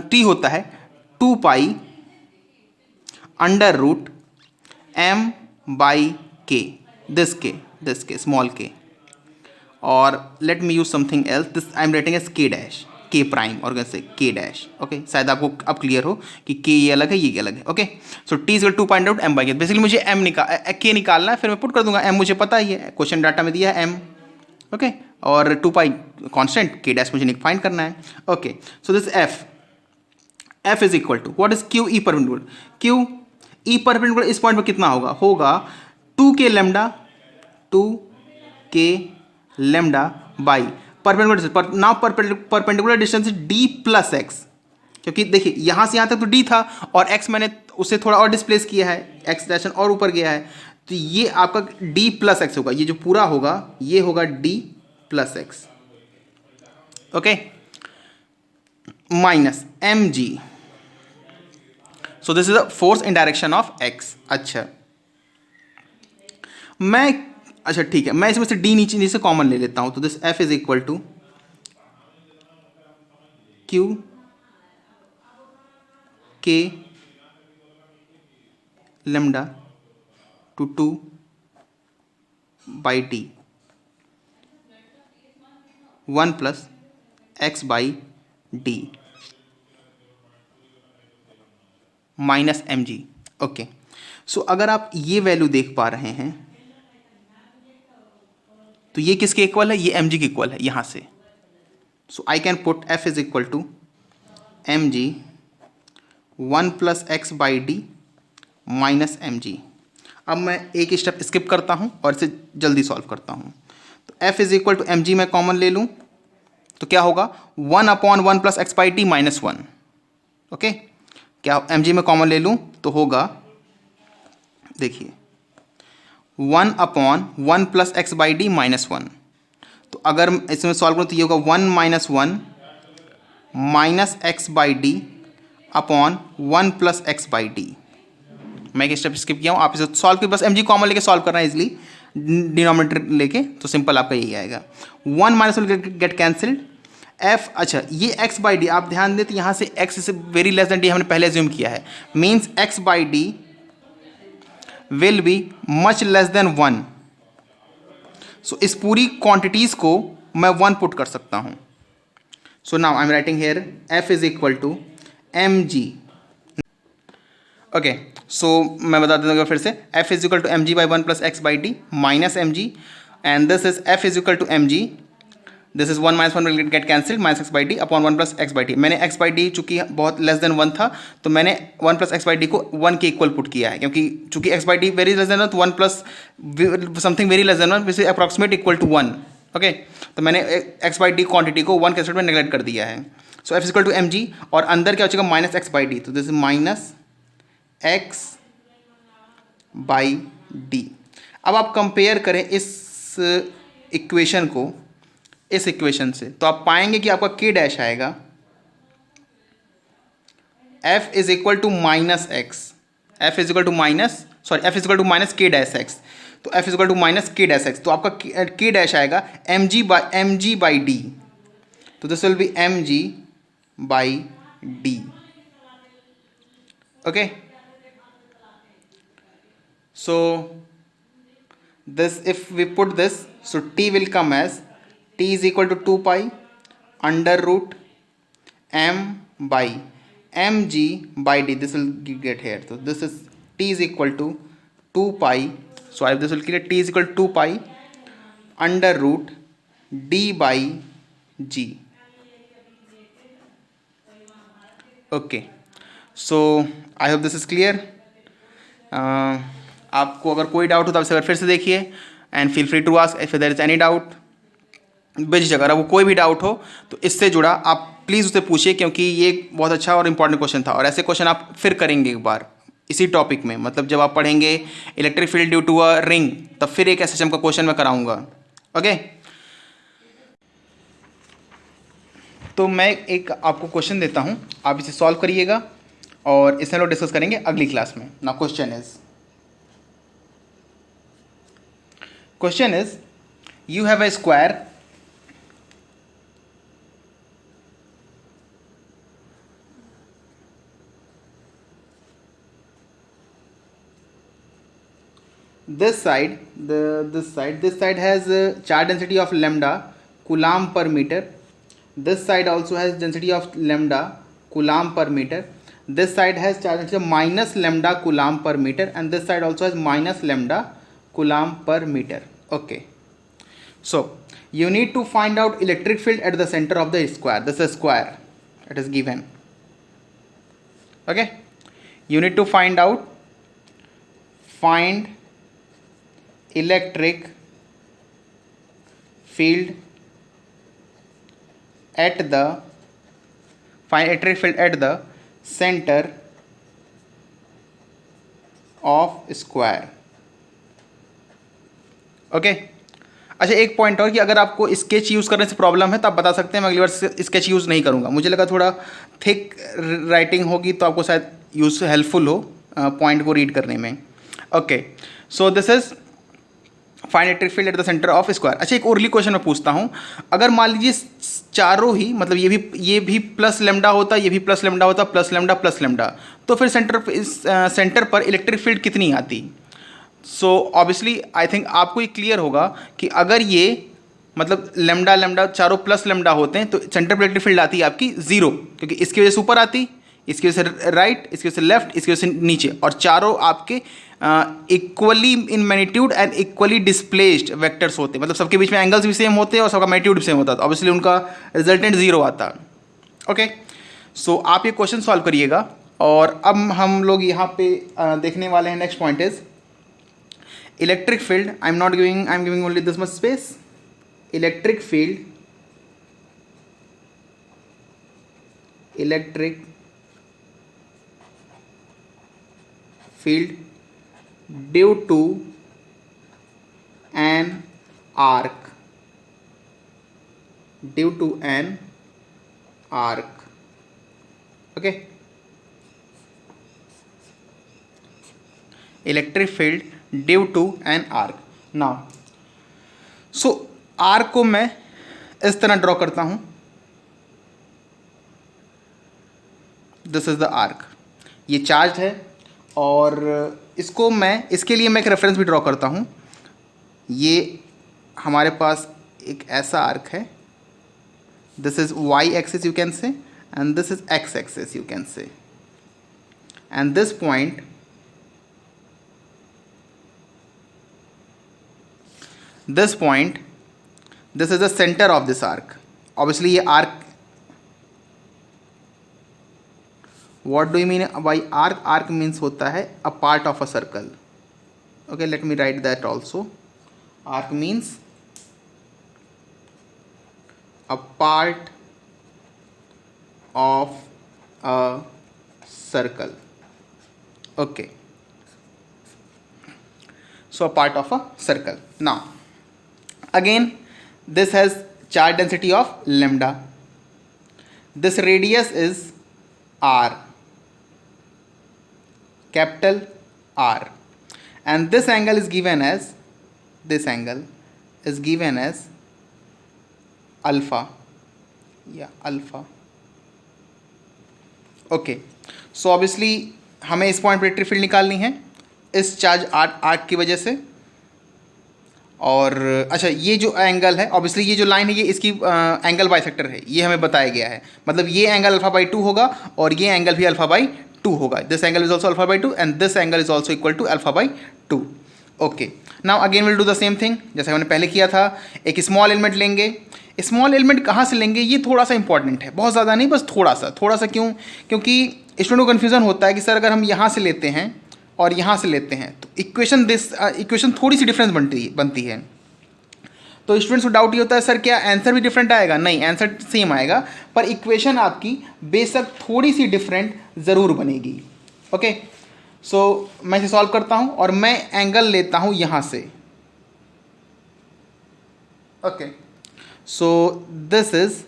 टी होता है 2 pi under root M by K, this K small K, और let me use something else, this I am writing as K dash, K prime, और से के डैश। ओके, शायद आपको अब क्लियर हो कि के ये अलग है, ये अलग है। Okay, so T is 2 M by K, basically मुझे एम के निकालना है, फिर मैं पुट कर दूंगा, एम मुझे पता ही है, क्वेश्चन डाटा में दिया है एम। ओके, और 2 पाई कॉन्स्टेंट, के डैश मुझे फाइंड करना है। Okay, so this F is equal to what is Q E perpendicular, Q E perpendicular इस पॉइंट पर कितना होगा 2 K lambda, 2 K lambda by perpendicular, now perpendicular distance D plus X, क्योंकि देखिए यहाँ से यहाँ तक तो डी था, और एक्स मैंने उससे थोड़ा और डिस्प्लेस किया है, एक्स डायरेक्शन और ऊपर गया है, तो ये आपका डी प्लस एक्स होगा, ये जो पूरा होगा ये होगा D plus X. Okay, minus M G, so this is the force in direction of X. अच्छा, अच्छा ठीक है, मैं इसमें से डी नीचे कॉमन ले लेता हूं, तो this F is equal to Q k lambda two 2 by T 1 plus x by D minus M G. Okay, so अगर आप ये वैल्यू देख पा रहे हैं तो ये किसके इक्वल है, ये एम जी के इक्वल है यहाँ से। So I can put F is equal to M G 1 plus x by D minus M G. अब मैं एक स्टेप स्किप करता हूँ और इसे जल्दी सॉल्व करता हूँ। तो F is equal to M G मैं कॉमन ले लूँ तो क्या होगा 1/1 plus x by T minus 1। Okay, क्या एम जी में कॉमन ले लूँ तो होगा, देखिए 1/1 plus x by D minus 1। तो अगर इसमें सॉल्व करूँ तो ये होगा 1 minus 1 minus x by D upon 1 plus x by D. मैं एक स्टेप स्किप किया हूँ, आप इसे सॉल्व के बस एम जी कॉमन लेके सॉल्व करना है इजली, डिनोमिनेटर लेके, तो सिंपल आपका यही आएगा। 1 माइनस 1 गेट कैंसिल्ड, एफ, अच्छा ये एक्स बाई डी आप ध्यान दें तो यहाँ से एक्स से वेरी लेस देन डी हमने पहले एज्यूम किया है, means x by D will be much less than 1। सो इस पूरी क्वांटिटीज को मैं 1 पुट कर सकता हूँ। So now I am writing here F is equal to M G. Okay, so मैं बता देता हूँ फिर से, F is equal to M G by 1 plus x by D minus M G, and this is F is equal to M G, this is 1 minus 1 will get cancelled, minus x by D upon 1 plus x by D. मैंने x by D चूंकि बहुत less than 1 था तो मैंने 1 plus x by D को 1 के equal put किया है, क्योंकि चूंकि X by D very less than 1 तो 1 plus something very less than 1 which is approximate equal to 1। Okay, तो मैंने एक्स बाई डी क्वांटिटी को 1 के सेट में नेगलेक्ट कर दिया है। So F is equal to M G, और अंदर क्या हो जाएगा माइनस एक्स बाई डी, तो this is minus x by D. अब आप कंपेयर करें इस इक्वेशन को इस इक्वेशन से, तो आप पाएंगे कि आपका के डैश आएगा F is equal to minus X, F is equal to minus, sorry F is equal to minus K dash X, तो F is equal to minus K dash X, तो आपका के डैश आएगा M G by D, तो this will be M G by D. Okay, so this, if we put this, so t will come as t is equal to 2 pi under root m by mg by d, this will get here, so this is t is equal to 2 pi, so this will create t is equal to 2 pi under root d by g, okay, so I hope this is clear. आपको अगर कोई doubt हो तो आप इसे फिर से देखिए and feel free to ask if there is any doubt. बेझिझक अगर वो कोई भी डाउट हो तो इससे जुड़ा आप प्लीज़ उसे पूछिए, क्योंकि ये एक बहुत अच्छा और इम्पॉर्टेंट क्वेश्चन था, और ऐसे क्वेश्चन आप फिर करेंगे एक बार इसी टॉपिक में। मतलब जब आप पढ़ेंगे electric field due to a ring, तब फिर एक एसएचएम का क्वेश्चन मैं कराऊंगा। ओके, तो मैं एक आपको क्वेश्चन देता हूं, आप इसे सॉल्व करिएगा और इसे लोग डिस्कस करेंगे अगली क्लास में। Now question is you have a square this side has charge density of lambda coulomb per meter. This side also has density of lambda coulomb per meter. This side has charge density of minus lambda coulomb per meter, and this side also has minus lambda coulomb per meter. Okay, so you need to find out electric field at the center of the square. This is a square, it is given. Okay, you need to find electric field at the center of square. Okay, अच्छा एक point और कि अगर आपको sketch use करने से problem है तो आप बता सकते हैं, मैं अगली बार स्केच यूज़ नहीं करूँगा। मुझे लगा थोड़ा थिक राइटिंग होगी तो आपको शायद यूज़ हेल्पफुल हो पॉइंट को रीड करने में। Okay, so this is find electric field eight the centre of square. अच्छा एक ओरली क्वेश्चन मैं पूछता हूँ, अगर मान लीजिए चारों ही मतलब ये भी प्लस लेमडा होता, ये भी प्लस लेमडा होता, प्लस लेमडा, तो फिर सेंटर पर इलेक्ट्रिक फील्ड कितनी आती? सो ऑब्वियसली आई थिंक आपको ये क्लियर होगा कि अगर ये मतलब लेमडा चारों प्लस लेमडा होते हैं तो सेंटर पर इलेक्ट्रिक फील्ड आती है आपकी 0, क्योंकि इसकी वजह से ऊपर आती, इसकी वजह से राइट, इसकी वजह से लेफ्ट, इसकी वजह से नीचे, और चारों आपके equally in magnitude and equally displaced vectors होते हैं। मतलब सबके बीच में एंगल्स भी सेम होते हैं और सबका मैग्नीट्यूड भी सेम होता है, तो ऑब्वियसली उनका रिजल्टेंट 0 आता है। ओके, सो आप ये क्वेश्चन सॉल्व करिएगा। और अब हम लोग यहाँ पे देखने वाले हैं, next point is electric field. I am giving only this much space. Electric field due to an arc, okay, electric field due to an arc. now so arc को मैं इस तरह ड्रॉ करता हूं, दिस इज द आर्क, ये charge है, और इसके लिए मैं एक रेफरेंस भी ड्रॉ करता हूँ। ये हमारे पास एक ऐसा आर्क है, this is Y axis you can say, and this is X axis you can say, and this point this is the centre of this arc. Obviously ये arc, what do you mean by arc? Arc means होता है a part of a circle. Okay, let me write that also. Arc means a part of a circle. Okay, so a part of a circle. Now again this has charge density of lambda, this radius is r, capital R, and this angle is given as alpha, alpha. Okay, so obviously हमें इस point पर electric field निकालनी है इस charge arc की वजह से। और अच्छा ये जो एंगल है, ऑब्वियसली ये जो लाइन है ये इसकी एंगल बाइसेक्टर है, ये हमें बताया गया है। मतलब ये एंगल अल्फा बाई 2 होगा और ये एंगल भी अल्फा बाई 2 होगा। This angle is also alpha by 2 and this angle is also equal to alpha by 2। Okay, now again will do the same thing जैसे हमने पहले किया था। एक स्मॉल एलिमेंट लेंगे, स्मॉल एलिमेंट कहाँ से लेंगे, ये थोड़ा सा इंपॉर्टेंट है, बहुत ज़्यादा नहीं, बस थोड़ा सा क्यों, क्योंकि स्टूडेंट को कन्फ्यूज़न होता है कि सर अगर हम यहाँ से लेते हैं और यहाँ से लेते हैं तो इक्वेशन थोड़ी सी डिफरेंस बनती है। तो स्टूडेंट्स को डाउट ये होता है सर क्या आंसर भी डिफरेंट आएगा, नहीं आंसर सेम आएगा, पर इक्वेशन आपकी बेशक थोड़ी सी डिफरेंट ज़रूर बनेगी। ओके, सो मैं इसे सॉल्व करता हूँ और मैं एंगल लेता हूँ यहाँ से। Okay, so this is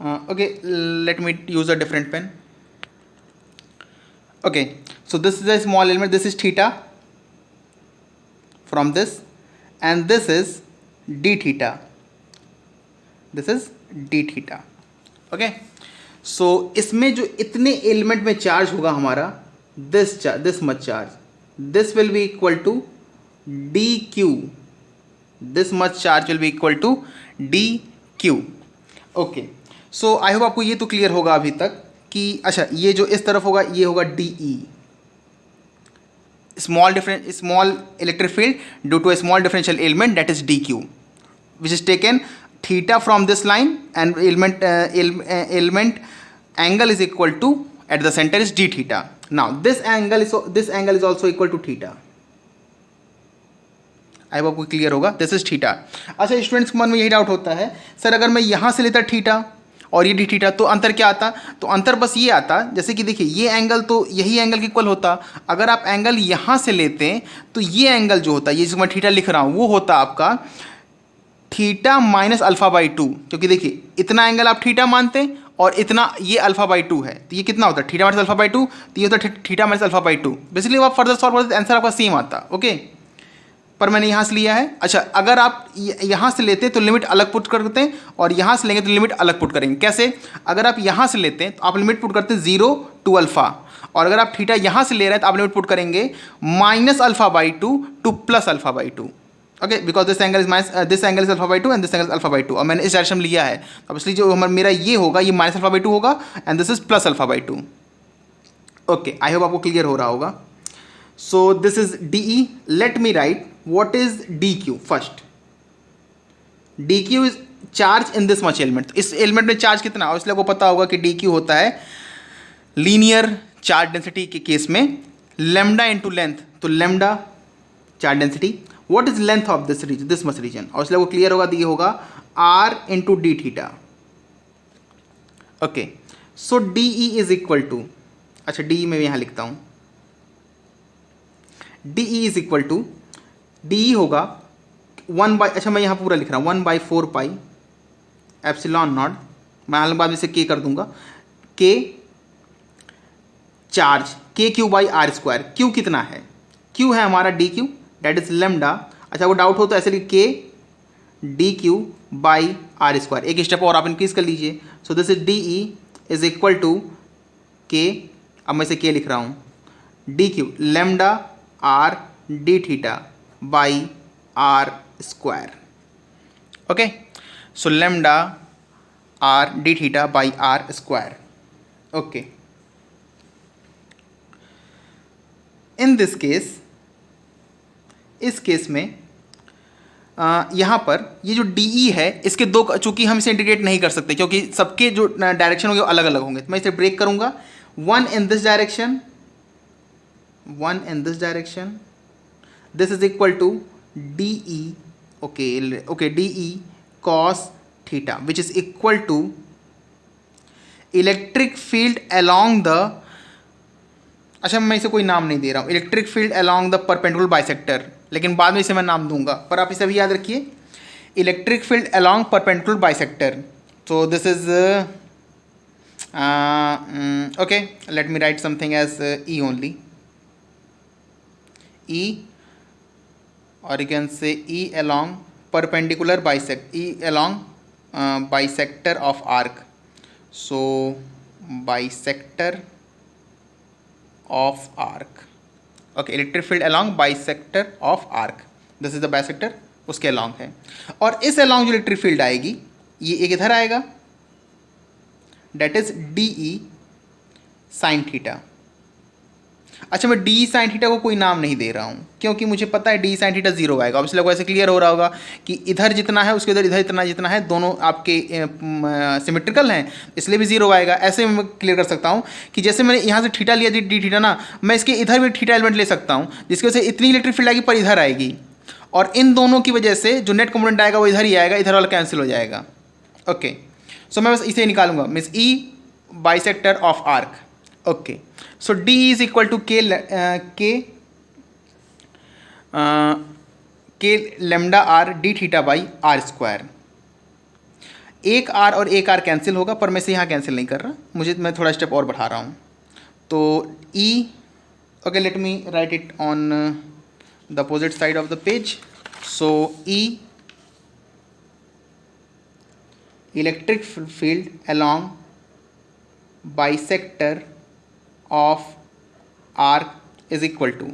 okay, let me use a different pen. Okay, so this is a small element, this is theta from this, and this is d theta, this is d theta. Okay, so इसमें जो इतने element में charge होगा हमारा, this much charge, this will be equal to dq, this much charge will be equal to dq. Okay, so I hope आपको ये तो clear होगा अभी तक कि अच्छा ये जो इस तरफ होगा ये होगा D E, small electric field due to a small differential element that is D Q which is taken theta from this line and element angle is equal to at the centre is D theta. Now this angle is also equal to theta. I hope आपको clear होगा, this is theta. अच्छा students के मन में यही doubt होता है sir अगर मैं यहाँ से लेता थीटा और ये डी थीटा तो अंतर क्या आता, तो अंतर बस ये आता जैसे कि देखिए ये एंगल तो यही एंगल के इक्वल होता, अगर आप एंगल यहाँ से लेते हैं तो ये एंगल जो होता है ये जिसको मैं थीटा लिख रहा हूँ वो होता आपका theta minus alpha by to, क्योंकि देखिए इतना एंगल आप थीटा मानते हैं और इतना ये अल्फा बाई टू है, तो ये कितना होता है theta minus alpha by to, तो ये होता है theta minus alpha by to. Basically आप फर्दर सॉल्व करते आंसर आपका सेम आता. ओके, पर मैंने यहाँ से लिया है. अच्छा अगर आप यहाँ से लेते हैं तो लिमिट अलग पुट करते हैं और यहाँ से लेंगे तो लिमिट अलग पुट करेंगे. कैसे, अगर आप यहाँ से लेते हैं तो आप लिमिट पुट करते हैं 0 टू अल्फ़ा, और अगर आप थीटा यहाँ से ले रहे हैं तो आप लिमिट पुट करेंगे minus alpha by two to plus alpha by two. Okay, because this angle is alpha by two and this angle is alpha by two, और मैंने इस डायरेक्शन में लिया है, अब इसलिए जो मेरा ये होगा ये माइनस अल्फ़ा बाई टू होगा and this is plus alpha by two. Okay, I hope आपको क्लियर हो रहा होगा. So this is DE. Let me write what is DQ first. DQ is charge in this much element. इस element में charge कितना है, इसलिए आपको पता होगा कि DQ होता है लीनियर चार्ज डेंसिटी के केस में लेमडा इंटू लेंथ, तो lambda charge density. What is length of this region, this much region, और इसलिए आपको क्लियर होगा तो ये होगा R into D theta. Okay, so DE is equal to, अच्छा DE मैं यहाँ लिखता हूँ, DE is equal to, DE होगा 1 बाई, अच्छा मैं यहाँ पूरा लिख रहा हूँ 1 बाई 4 पाई एप्सिलॉन नॉट, मैं हाल बाद में से K कर दूंगा, K charge K Q by R square. Q कितना है, Q है हमारा DQ डेट इज लेमडा. अच्छा वो डाउट हो तो ऐसे लिख K DQ by R square, एक स्टेप और आप इंक्रीज कर लीजिए. So this is DE is equal to K, अब मैं इसे K लिख रहा हूँ, DQ lambda R D theta by R square. Okay, so lambda R D theta by R square. Okay, in this case, इस case में यहाँ पर ये जो DE है इसके दो, चूंकि हम इसे इंटीग्रेट नहीं कर सकते क्योंकि सबके जो डायरेक्शन होंगे वो अलग अलग होंगे, तो मैं इसे ब्रेक करूँगा. One in this direction, one in this direction, this is equal to DE, okay DE cos theta, which is equal to electric field along the, अच्छा मैं इसे कोई नाम नहीं दे रहा हूँ, electric field along the perpendicular bisector, लेकिन बाद में इसे मैं नाम दूंगा, पर आप इसे भी याद रखिए electric field along perpendicular bisector. So this is okay, let me write something as E only, E, or you can say E along perpendicular E along bisector of arc. So bisector of arc. Okay, electric field along bisector of arc. This is the bisector, उसके along है, और इस along जो electric field आएगी ये एक इधर आएगा, that is DE sin theta. अच्छा, मैं डी साइन थीटा को कोई नाम नहीं दे रहा हूँ क्योंकि मुझे पता है डी साइन थीटा जीरो आएगा। ऑब्वियसली लोगों को ऐसे क्लियर हो रहा होगा कि इधर जितना है उसके इधर इतना जितना है, दोनों आपके सिमेट्रिकल हैं, इसलिए भी जीरो आएगा। ऐसे मैं क्लियर कर सकता हूँ कि जैसे मैंने यहाँ से थीटा लिया डी थीटा ना, मैं इसके इधर भी थीटा एलिमेंट ले सकता हूँ, जिसकी वजह से इतनी इलेक्ट्रिक फील्ड आएगी पर इधर आएगी, और इन दोनों की वजह से जो नेट कंपोनेंट आएगा वो इधर ही आएगा, इधर वाला कैंसिल हो जाएगा। ओके, सो मैं बस इसे निकालूंगा, means E bisector of arc. Okay, so D is equal to के lambda R D theta by R square. एक आर और एक आर कैंसिल होगा, पर मैं इसे यहाँ कैंसिल नहीं कर रहा, मैं थोड़ा स्टेप और बढ़ा रहा हूँ। तो E, okay, let me write it on the opposite side of the page. So E electric field along bisector of arc is equal to,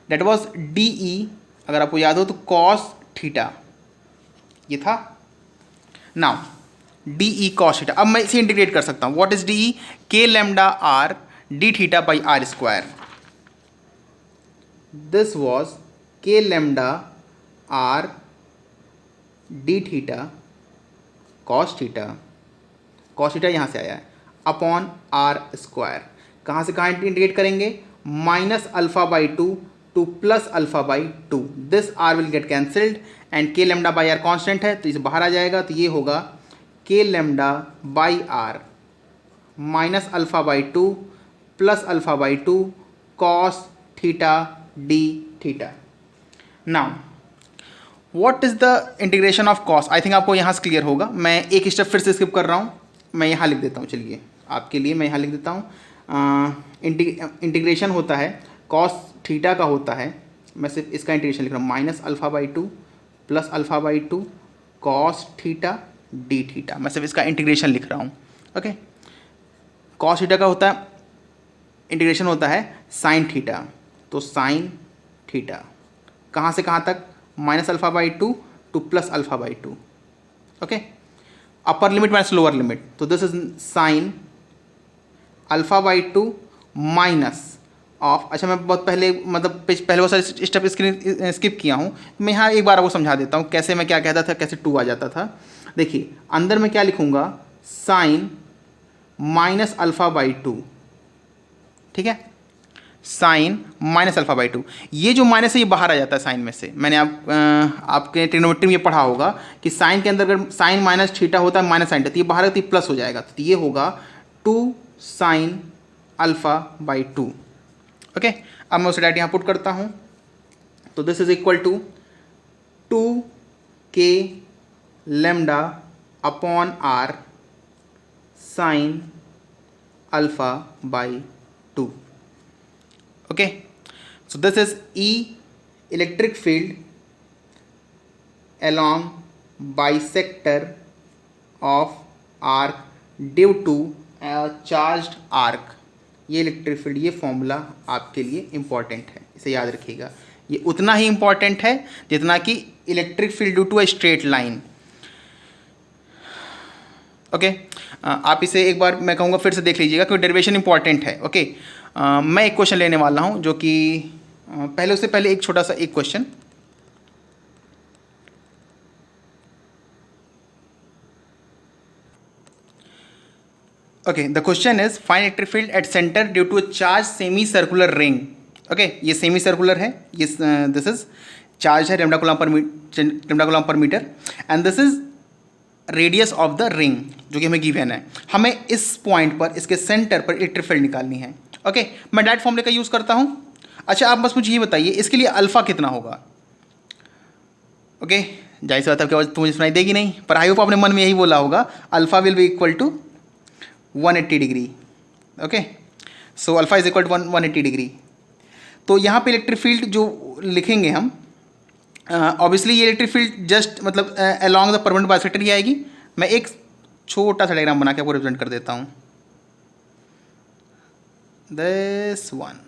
that was DE, अगर आपको याद हो तो cos थीटा ये था। नाउ DE cos थीटा, अब मैं इसे इंटीग्रेट कर सकता हूँ। What is DE? K lambda R D theta by R square. This was k lambda R D theta cos theta यहाँ से आया है अपॉन आर स्क्वायर। कहाँ से कहाँ इंटीग्रेट करेंगे? Minus alpha by two to plus alpha by two. This R will get cancelled and K lambda by R constant है तो इसे बाहर आ जाएगा, तो ये होगा K lambda by R minus alpha by two plus alpha by two cos theta D theta. Now what is the integration of cos? I think आपको यहाँ से क्लियर होगा। मैं एक स्टेप फिर से स्किप कर रहा हूँ, मैं यहाँ लिख देता हूँ। चलिए आपके लिए मैं यहाँ लिख देता हूँ। इंटीग्रेशन होता है कॉस थीटा का होता है, मैं सिर्फ इसका इंटीग्रेशन लिख रहा हूँ, minus alpha by two plus alpha by two cos theta D theta. मैं सिर्फ इसका इंटीग्रेशन लिख रहा हूँ। ओके, कॉस थीटा का होता है इंटीग्रेशन होता है साइन थीटा, तो साइन थीटा कहाँ से कहाँ तक? Minus alpha by two to plus alpha by two. Okay, upper limit minus lower limit, तो this is sine alpha by two minus of. अच्छा, मैं बहुत पहले मतलब पहले बहुत सारे स्टेप स्किप किया हूँ, मैं यहाँ एक बार आपको समझा देता हूँ कैसे मैं क्या कहता था, कैसे टू आ जाता था। देखिए अंदर मैं क्या लिखूँगा, sine minus alpha by two, ठीक है, sine minus alpha by two. ये जो माइनस है ये बाहर आ जाता है साइन में से। मैंने आपके ट्रिग्नोमेट्री में ये पढ़ा होगा कि साइन के अंदर अगर साइन माइनस थीटा होता है माइनस साइन थीटा, तो ये बाहर आती प्लस हो जाएगा, तो ये होगा two sine alpha by two. Okay, अब मैं उसे डायरेक्ट यहाँ पुट करता हूँ, तो this is equal to two के lambda upon R sine alpha by two. Okay, so this is E electric field along bisector of arc due to a charged arc। ये electric field, ये formula आपके लिए important है, इसे याद रखिएगा। ये उतना ही इम्पॉर्टेंट है जितना कि electric field due to a straight line. Okay, आप इसे एक बार मैं कहूँगा फिर से देख लीजिएगा क्योंकि डेरिवेशन इंपॉर्टेंट है। ओके, मैं एक क्वेश्चन लेने वाला हूँ जो कि पहले उससे पहले एक छोटा सा एक question. Okay, the question is find electric field at centre due to a charge semi circular ring. Okay, ये सेमी सर्कुलर है, ये दिस इज चार्ज है lambda coulomb per metre and this is radius of the ring जो कि हमें given है। हमें इस पॉइंट पर, इसके सेंटर पर इलेक्ट्रिक फील्ड निकालनी है। ओके, मैं डायरेक्ट फॉर्मूले का यूज़ करता हूँ। अच्छा, आप बस मुझे ये बताइए इसके लिए अल्फ़ा कितना होगा? ओके, जाहिर सी बात है, तो मुझे सुनाई देगी नहीं, पर आई होप आपने मन में यही बोला होगा, alpha will be equal to 180 degree. Okay, so alpha is equal to 180 degree. तो यहाँ पे इलेक्ट्रिक फील्ड जो लिखेंगे हम, ऑब्वियसली ये इलेक्ट्रिक फील्ड जस्ट मतलब अलॉन्ग द परमानेंट बाइसेक्टर ही आएगी। मैं एक छोटा सा डायग्राम बना के आपको रिप्रेजेंट कर देता हूँ, दिस वन।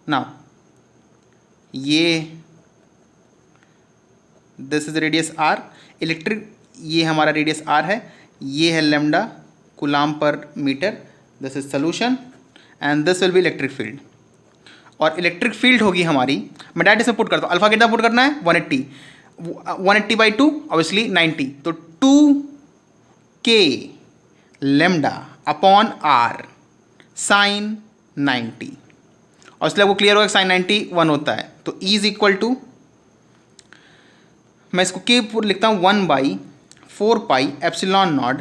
नाउ ये this is radius R, electric ये हमारा रेडियस आर है, ये है lambda coulomb per metre, this is solution and this will be electric field. और इलेक्ट्रिक फील्ड होगी हमारी, मैं डायरेक्ट इसमें पुट करता हूँ, अल्फा कितना पुट करना है 180, 180/2 ऑब्वियसली 90, तो 2k lambda upon R sign 90, और इसलिए आपको क्लियर होगा साइन 90 1 होता है, तो E इज इक्वल टू, मैं इसको के लिखता हूँ 1/4 epsilon nought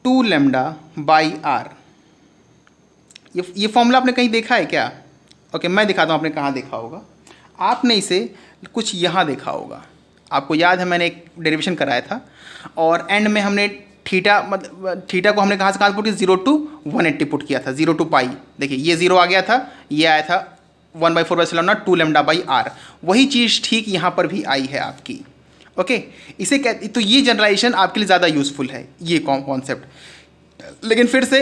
2 lambda by R. ये फॉर्मूला आपने कहीं देखा है क्या? ओके, मैं दिखाता हूँ आपने कहाँ देखा होगा। आपने इसे कुछ यहाँ देखा होगा, आपको याद है मैंने एक डेरिवेशन कराया था, और एंड में हमने थीटा, मतलब थीटा को हमने कहाँ से कहाँ पुट किया, 0 to 180 पुट किया था, 0 to पाई। देखिए ये 0 आ गया था, ये आया था 1/4 epsilon nought 2 lambda by R. वही चीज़ ठीक यहाँ पर भी आई है आपकी। ओके, इसे तो ये जनरलाइजेशन आपके लिए ज़्यादा यूजफुल है ये कॉन्सेप्ट। लेकिन फिर से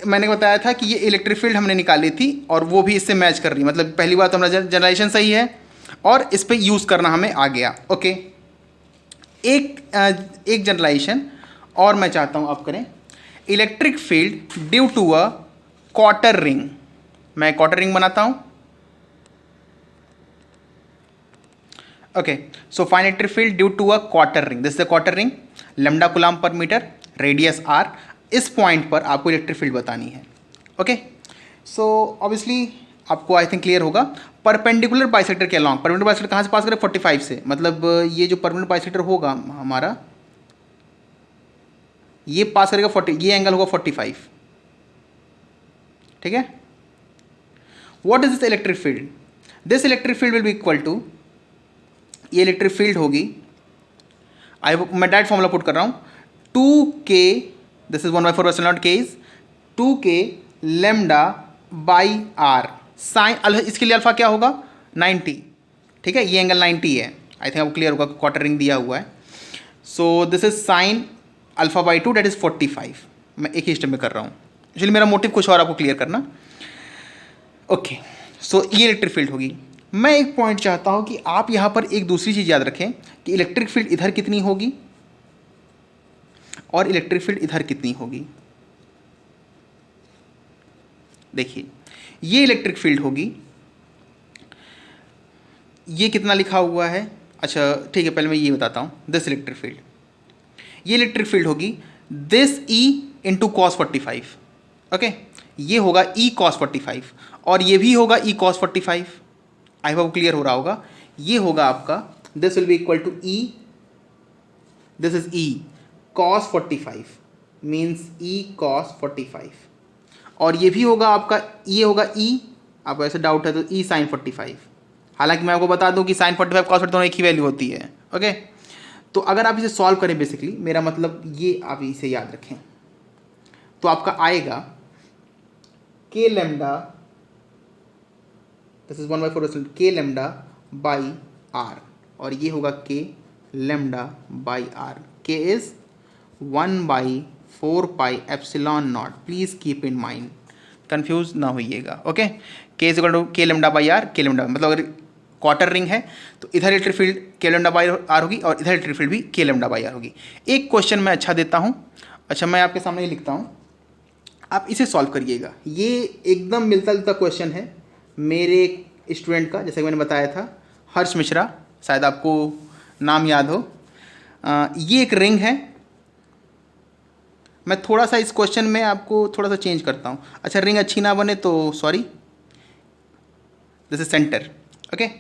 मैंने बताया था कि ये इलेक्ट्रिक फील्ड हमने निकाली थी और वो भी इससे मैच कर रही है, मतलब पहली बात तो हमारा जनरलाइजेशन सही है और इस पर यूज़ करना हमें आ गया। ओके, एक जनरलाइजेशन और मैं चाहता हूँ आप करें, electric field due to a quarter ring. मैं क्वार्टर रिंग बनाता हूँ। Okay, so find electric field due to a quarter ring, this is the quarter ring, lambda coulomb per metre, radius r। इस पॉइंट पर आपको electric field बतानी है। Okay, so obviously आपको I think clear होगा, perpendicular bisector के along, perpendicular bisector कहाँ से पास करें, 45 से, मतलब ये जो परपेंडिकुलर बाइसेक्टर होगा हमारा, ये पास करेगा 40, ये एंगल होगा 45, ठीक है। What is this electric field? This electric field will be equal to, ये इलेक्ट्रिक फील्ड होगी, मैं डायरेक्ट फॉर्मूला पुट कर रहा हूँ, 2k, this is 1/4 epsilon nought, k is 2k lambda by R sine, इसके लिए अल्फा क्या होगा 90, ठीक है, ये एंगल 90 है, आई थिंक आपको क्लियर होगा, क्वार्टर रिंग दिया हुआ है। सो this is sine alpha by 2 that is 45, मैं एक ही स्टेप में कर रहा हूँ, एक्चुअली मेरा मोटिव कुछ और आपको क्लियर करना। ओके, सो ये इलेक्ट्रिक फील्ड होगी। मैं एक पॉइंट चाहता हूँ कि आप यहाँ पर एक दूसरी चीज़ याद रखें कि इलेक्ट्रिक फील्ड इधर कितनी होगी और इलेक्ट्रिक फील्ड इधर कितनी होगी। देखिए ये इलेक्ट्रिक फील्ड होगी, ये कितना लिखा हुआ है, अच्छा ठीक है, पहले मैं ये बताता हूँ, दिस इलेक्ट्रिक फील्ड, ये इलेक्ट्रिक फील्ड होगी this E into cos 45। Okay, ये होगा E cos 45 और ये भी होगा E cos 45, I hope clear हो रहा होगा। ये होगा आपका, this will be equal to E, this is E cos 45 means E cos 45, और ये भी होगा आपका, ये होगा E, आपको ऐसे डाउट है तो E sin 45, हालांकि मैं आपको बता दूं कि sin 45 cos 45 दोनों एक ही वैल्यू होती है। ओके, तो अगर आप इसे सॉल्व करें, बेसिकली मेरा मतलब ये आप इसे याद रखें, तो आपका आएगा k lambda, this is 1/4 k lambda by r, और ये होगा k lambda by r, k is 1/4 epsilon naught, please keep in mind, confuse ना होइएगा। Okay, k is equal to k lambda by r, k lambda मतलब अगर quarter ring है तो इधर electric field k lambda by r होगी और इधर इलेक्ट्रिक फील्ड भी k लेमडा बाई r होगी। एक क्वेश्चन मैं अच्छा देता हूँ, अच्छा मैं आपके सामने ये लिखता हूँ, आप इसे सॉल्व करिएगा। ये एकदम मिलता जुलता क्वेश्चन है मेरे स्टूडेंट का, जैसे कि मैंने बताया था, हर्ष मिश्रा, शायद आपको नाम याद हो। ये एक रिंग है, मैं थोड़ा सा इस क्वेश्चन में आपको थोड़ा सा चेंज करता हूँ, अच्छा रिंग अच्छी ना बने तो sorry, this is centre. Okay,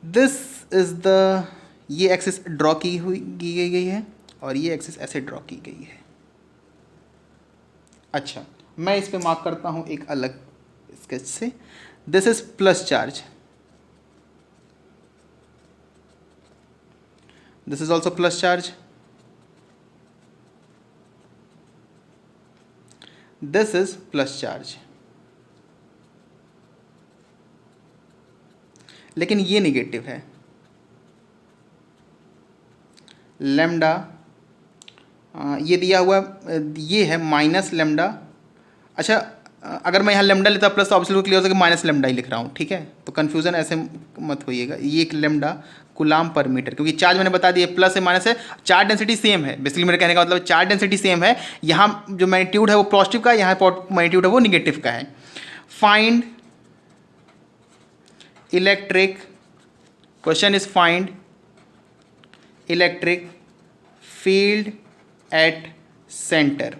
this is the, ये एक्सिस ड्रॉ की गई है और ये एक्सिस ऐसे ड्रॉ की गई है। अच्छा, मैं इस पे मार्क करता हूँ एक अलग स्केच से, this is plus charge, this is also plus charge, this is plus charge, लेकिन ये नेगेटिव है, लेमडा ये दिया हुआ, ये है माइनस लेमडा। अच्छा, अगर मैं यहाँ लेमडा लेता प्लस तो ऑब्वियसली क्लियर हो सके माइनस लेमडा ही लिख रहा हूँ, ठीक है, तो कन्फ्यूज़न ऐसे मत होइएगा। ये एक लेमडा कूलम्ब पर मीटर, क्योंकि चार्ज मैंने बता दिया प्लस है माइनस है, चार्ज डेंसिटी सेम है, बेसिकली मेरे कहने का मतलब चार्ज डेंसिटी सेम है, यहाँ जो मैग्नीट्यूड है वो पॉजिटिव का है, यहाँ मैग्नीट्यूड है वो निगेटिव का है। Find electric, question is find electric field at centre.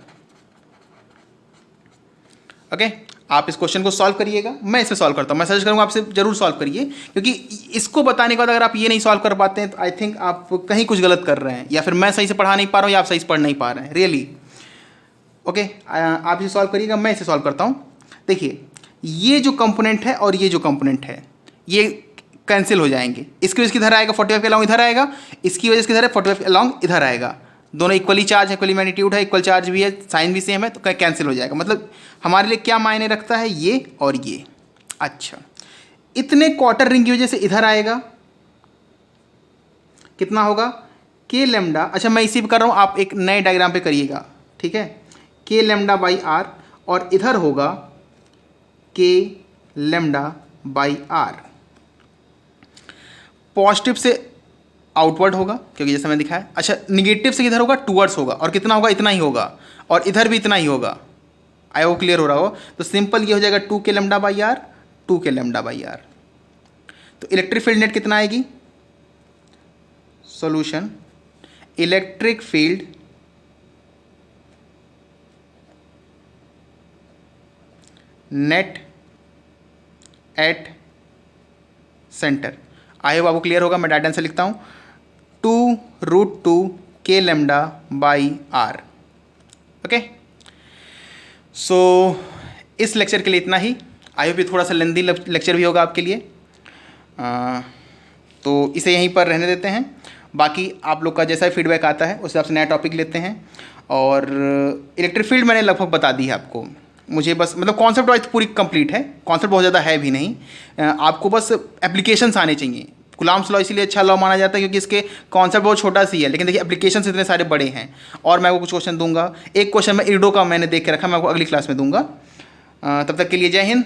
Okay, आप इस क्वेश्चन को सॉल्व करिएगा, मैं इसे सॉल्व करता हूँ। मैं सजेस्ट करूँगा आपसे जरूर सॉल्व करिए, क्योंकि इसको बताने के बाद अगर आप ये नहीं सॉल्व कर पाते हैं तो आई थिंक आप कहीं कुछ गलत कर रहे हैं, या फिर मैं सही से पढ़ा नहीं पा रहा हूँ या आप सही से पढ़ नहीं पा रहे हैं रियली। ओके, आप इसे सॉल्व करिएगा, मैं इसे सॉल्व करता हूँ। देखिए, ये जो कंपोनेंट है और ये जो कंपोनेंट है ये कैंसिल हो जाएंगे। इसकी वजह से इधर आएगा 45 के अलॉन्ग इधर आएगा, इसकी वजह से इधर है 45 अलॉन्ग इधर आएगा। दोनों इक्वली चार्ज है, इक्वली मैग्नीट्यूड है, इक्वल चार्ज भी है, साइन भी सेम है, तो कैंसिल हो जाएगा। मतलब हमारे लिए क्या मायने रखता है, ये और ये। अच्छा, इतने क्वार्टर रिंग की वजह से इधर आएगा, कितना होगा के लेमडा। अच्छा, मैं इसी पे कर रहा हूँ, आप एक नए डायग्राम पे करिएगा, ठीक है। के लेमडा बाई आर, और इधर होगा K lambda by are. Positive से आउटवर्ड होगा, क्योंकि जैसे मैं दिखाया। अच्छा, निगेटिव से किधर होगा, टूवर्ड्स होगा, और कितना होगा, इतना ही होगा, और इधर भी इतना ही होगा। आई वो क्लियर हो रहा हो। तो सिंपल ये हो जाएगा 2 K lambda by are, 2 K lambda by are. तो इलेक्ट्रिक फील्ड नेट कितना आएगी, solution, electric field net at centre. I hope आपको क्लियर होगा। मैं डायरेक्ट आंसर लिखता हूँ, 2√2 के लेमडा बाई आर। ओके, सो इस लेक्चर के लिए इतना ही। आई होप ये थोड़ा सा लेंदी लेक्चर भी होगा आपके लिए, तो इसे यहीं पर रहने देते हैं। बाकी आप लोग का जैसा फीडबैक आता है उस हिसाब से नया टॉपिक लेते हैं। और इलेक्ट्रिक फील्ड मैंने लगभग बता दी है आपको। मुझे बस मतलब कॉन्सेप्ट वाइज पूरी कंप्लीट है, कॉन्सेप्ट बहुत ज़्यादा है भी नहीं, आपको बस एप्लीकेशंस आने चाहिए। कुलाम्स लॉ इसीलिए अच्छा लॉ माना जाता है क्योंकि इसके कॉन्सेप्ट बहुत छोटा सी है, लेकिन देखिए एप्लीकेशंस इतने सारे बड़े हैं। और मैं आपको कुछ क्वेश्चन दूंगा, एक क्वेश्चन मैं इर्डो का मैंने देख के रखा, मैं आपको अगली क्लास में दूंगा। तब तक के लिए जय हिंद।